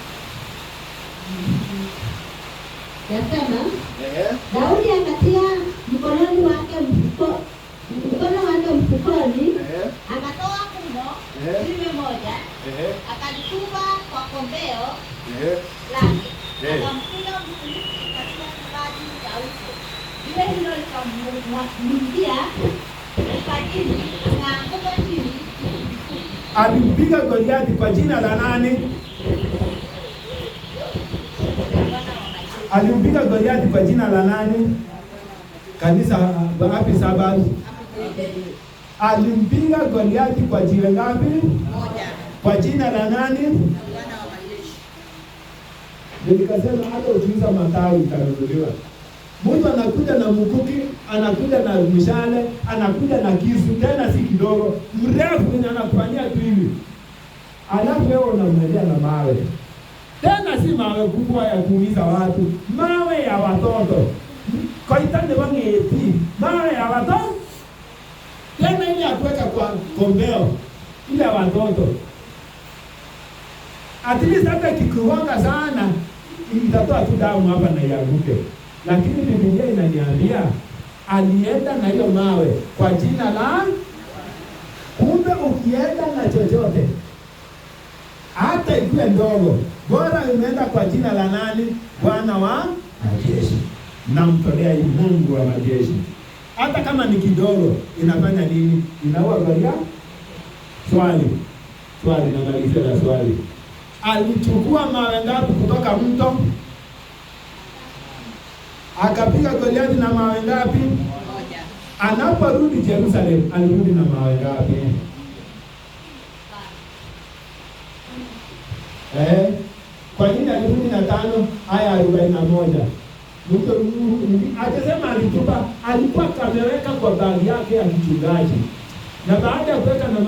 Yasema, Daudi akatia mkono wake mfukoni, akatoa fumo jiwe moja, akalitupa kwa kombeo lake, akampiga Mfilisti katika kipaji cha uso. Jiwe hilo likamwingia kipajini, akaanguka chini. Alimpiga Goliathi kwa jina la nani? Alimpiga Goliathi kwa jina la nani? Kanisa wapi Sabato? Alimpiga Goliathi kwa jiwe ngapi? Moja. Kwa jina la nani? Bwana wa majeshi. Nikasema hata ukiuza matawi utanunuliwa. Mtu anakuja na mkuki, anakuja na mishale, anakuja na kisu, tena si kidogo, mrefu ni anakufanyia tu hivi. Alafu wewe unamwendea na mawe. Tena si mawe kubwa ya kuumiza watu, mawe ya watoto. Kwa itande wangeti, mawe ya watoto. Tena ile ya kuweka kwa kombeo, ile ya watoto. At least hata kikuwanga sana, itatoa tu damu hapa na ianguke. Lakini Biblia inaniambia alienda na hiyo mawe kwa jina la Kumbe ukienda na chochote, hata ikiwe ndogo, bora imeenda kwa jina la nani? Bwana wa majeshi. Namtolea Mungu wa majeshi. Hata kama ni kidogo, inafanya nini? Inaua Goliathi. Swali namalizia na swali. Alichukua mawe ngapi kutoka mto? Akapiga Goliathi na mawe ngapi? Moja. Anaporudi Jerusalem, alirudi na mawe ngapi? Kwa nini alirudi na 5? Aya 41. Mtu akisema alitupa, alikuwa kameweka kwa bagi yake ya kichungaji. Na baada ya kuweka na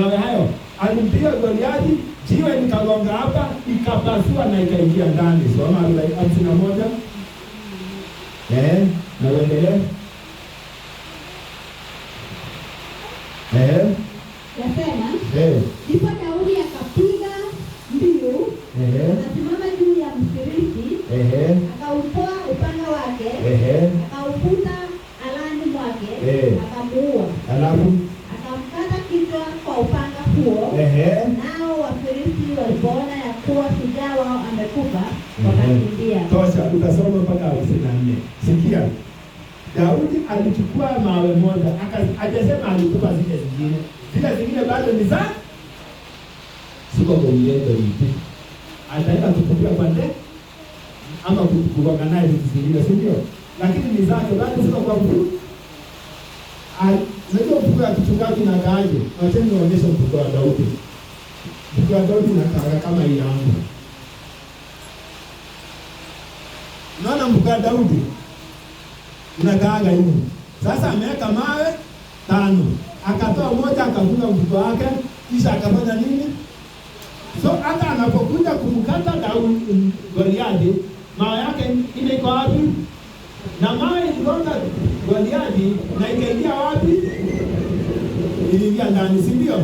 mawe hayo, alimpiga Goliathi, jiwe likagonga hapa, ikapasua na ikaingia ndani. Soma 51. Na uendelee. Nasema, ndipo Daudi akapiga mbiu, akasimama juu ya mfirisi, akautoa upanga wake, akaukuta alani mwake, akamuua. Alafu akamkata kichwa kwa upanga huo. Nao Wafilisti walipoona ya kuwa shujaa wao amekufa, wakakimbia. Tosha, utasoma mpaka 54. Sikia. Daudi alichukua mawe moja, akasema alitupa zile zingine. Zile zingine bado ni za siko kuienda hivi. Ataenda kutupia kwa ndege ama kugonga naye vitu zingine, si ndio? Lakini ni zake bado siko kwa mtu. Unajua mfuko ya kichungaji na kaaje? Wacha nionyeshe mfuko wa Daudi. Mfuko wa Daudi na kaa kama hii yangu. Unaona mfuko wa Daudi? Unakaaga hivi. Sasa ameweka mawe 5. Akatoa moja akafunga mfuko wake, kisha akafanya nini? So hata anapokuja kumkata Daudi Goliathi, mawe yake iko wapi? Na mawe iligonga Goliathi na ikaingia wapi? Iliingia ndani, si ndio?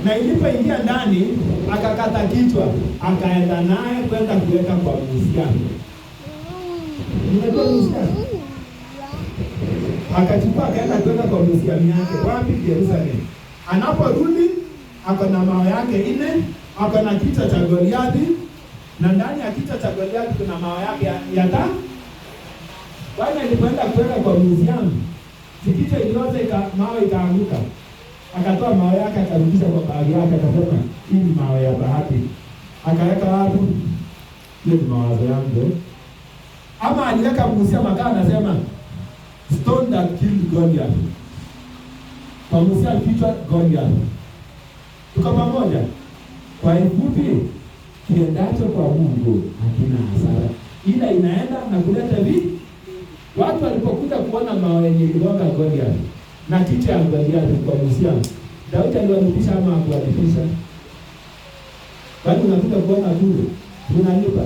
Na ilipoingia ndani, akakata kichwa, akaenda naye kwenda kuweka kwa Musia. Unajua Musia? Akachukua akaenda kuweka kwa Musia yake wapi? Yerusalemu. Anaporudi ako na mawe yake 4, ako na kichwa cha Goliathi, na ndani ya kichwa cha Goliathi kuna mawe yake ya ta. Bwana alipoenda kuweka kwa museum, kichwa iliote mawe ikaanguka. Akatoa mawe yake akarudisha kwa bagi yake, akasema hii ni mawe ya bahati. Akaweka wapi? Hiyo ni mawazo yangu. Ama aliweka museum akawa anasema stone that killed Goliath. Kwa museum kichwa Goliath. Tuko pamoja? Kwa hivupi, kiendacho kwa Mungu hakina hasara. Ila inaenda na kuleta vipi? Watu walipokuja kuona mawe yenye iligonga Goliath na kichwa ya Goliath kwa museum, Daudi aliwarudisha ama hakuwarudisha? Bali unakuja kuona tu, unalipa.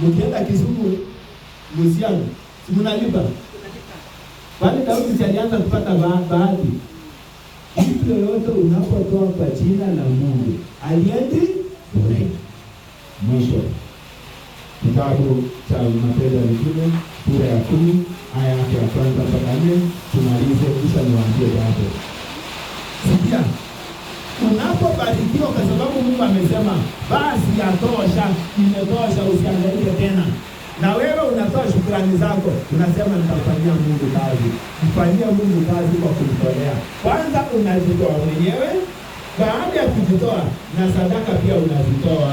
Mkienda Kisumu museum, si mnalipa? Bali Daudi alianza kupata bahati. Kitu yoyote unapotoa kwa jina la Mungu, aliendi bure. Mwisho. Kitabu cha Matendo ya Mitume sura ya 10 aya yake ya 1 mpaka 4, tumalize kisha niwaambie hapo. Sikia. Unapobarikiwa kwa sababu Mungu amesema basi yatosha, imetosha, usiangalie tena. Na wewe unatoa shukrani zako, unasema nitafanyia Mungu kazi. Mfanyia Mungu kazi kwa kumtolea. Kwanza unajitoa mwenyewe, baada ya kujitoa na sadaka pia unazitoa.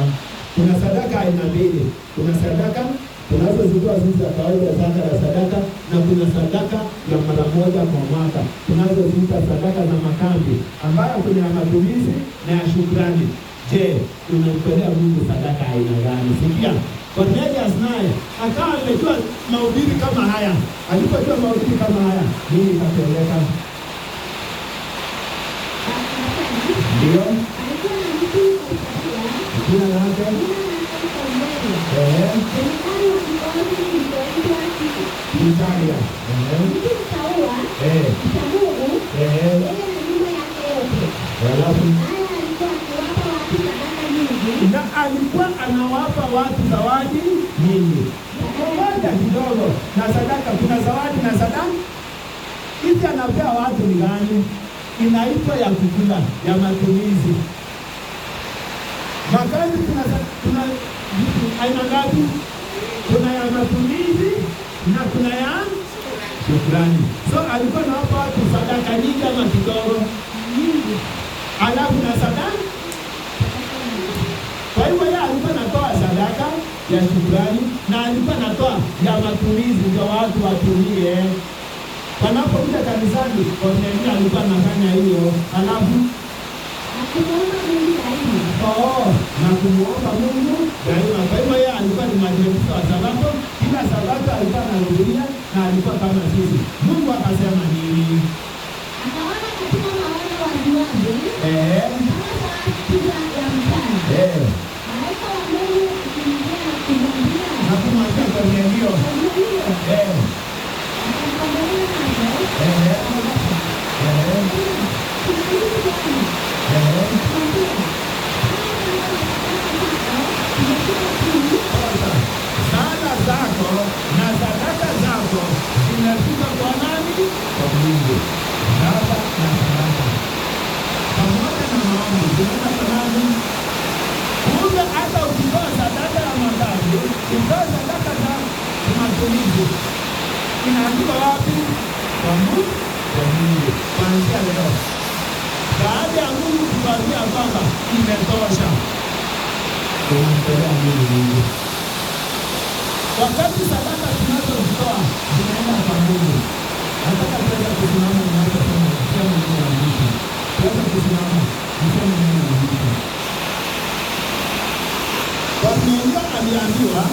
Kuna sadaka aina mbili. Kuna sadaka tunazozitoa sisi za kawaida, zaka ya sadaka, na kuna sadaka ya mara moja kwa mwaka. Tunazoziita sadaka za makambi, ambayo kuna matumizi na ya shukrani. Je, unamtolea Mungu sadaka aina gani? Sikia. Cornelius naye akawa amejua mahubiri kama haya. Alipojua mahubiri kama haya, nini ikapeleka? Ndio. Alikuwa na mtu Jina lake? Italia. Mtu mtaua, mcha Mungu, yeye na nyumba yake yote. Alafu Naye alikuwa akiwapa watu sadaka nyingi. na alikuwa anawapa watu zawadi nyingi. Moja kidogo na sadaka, kuna zawadi na sadaka. Hizi anapea watu ni gani? inaitwa ya kukula, ya matumizi. Makazi tuna aina ngapi? Kuna ya matumizi na kuna ya shukrani. So alikuwa anawapa watu sadaka nyingi ama kidogo? Nyingi. Alafu na sadaka. Kwa hivyo yeye alikuwa anatoa sadaka ya shukrani na alikuwa anatoa ya matumizi ndio watu watumie. Wanapokuja kanisani, Kornelio alikuwa anafanya hiyo. Alafu Akumuomba Mungu daima. Na kumuomba Mungu daima. Kwa hivyo yeye alikuwa ni mwadventista wa Sabato. Kila Sabato alikuwa anahudhuria na alikuwa kama sisi. Mungu akasema nini? Akaona katika maono waziwazi. Kama saa tisa ya mchana. Malaika wa Mungu akimjia na kumwambia Kornelio. Sala zako na sadaka zako zinafika kwa nani? Kwa Mungu. Baba na sadaka pamoja na maombi zinaenda kwa nani? Kumbe hata ukitoa sadaka ya madhambi, ukitoa sadaka za matumizi, inaandikwa wapi? Kwa Mungu. Kwa Mungu. Kuanzia leo, baada ya Mungu kukwambia kwamba imetosha, unamtolea Mungu. Wakati sadaka tunazozitoa zinaenda kwa Mungu, nataka tuweza kusimama tunachosema kusema neno la Mungu. Tuweza kusimama kusema neno la Mungu. Kornelio aliambiwa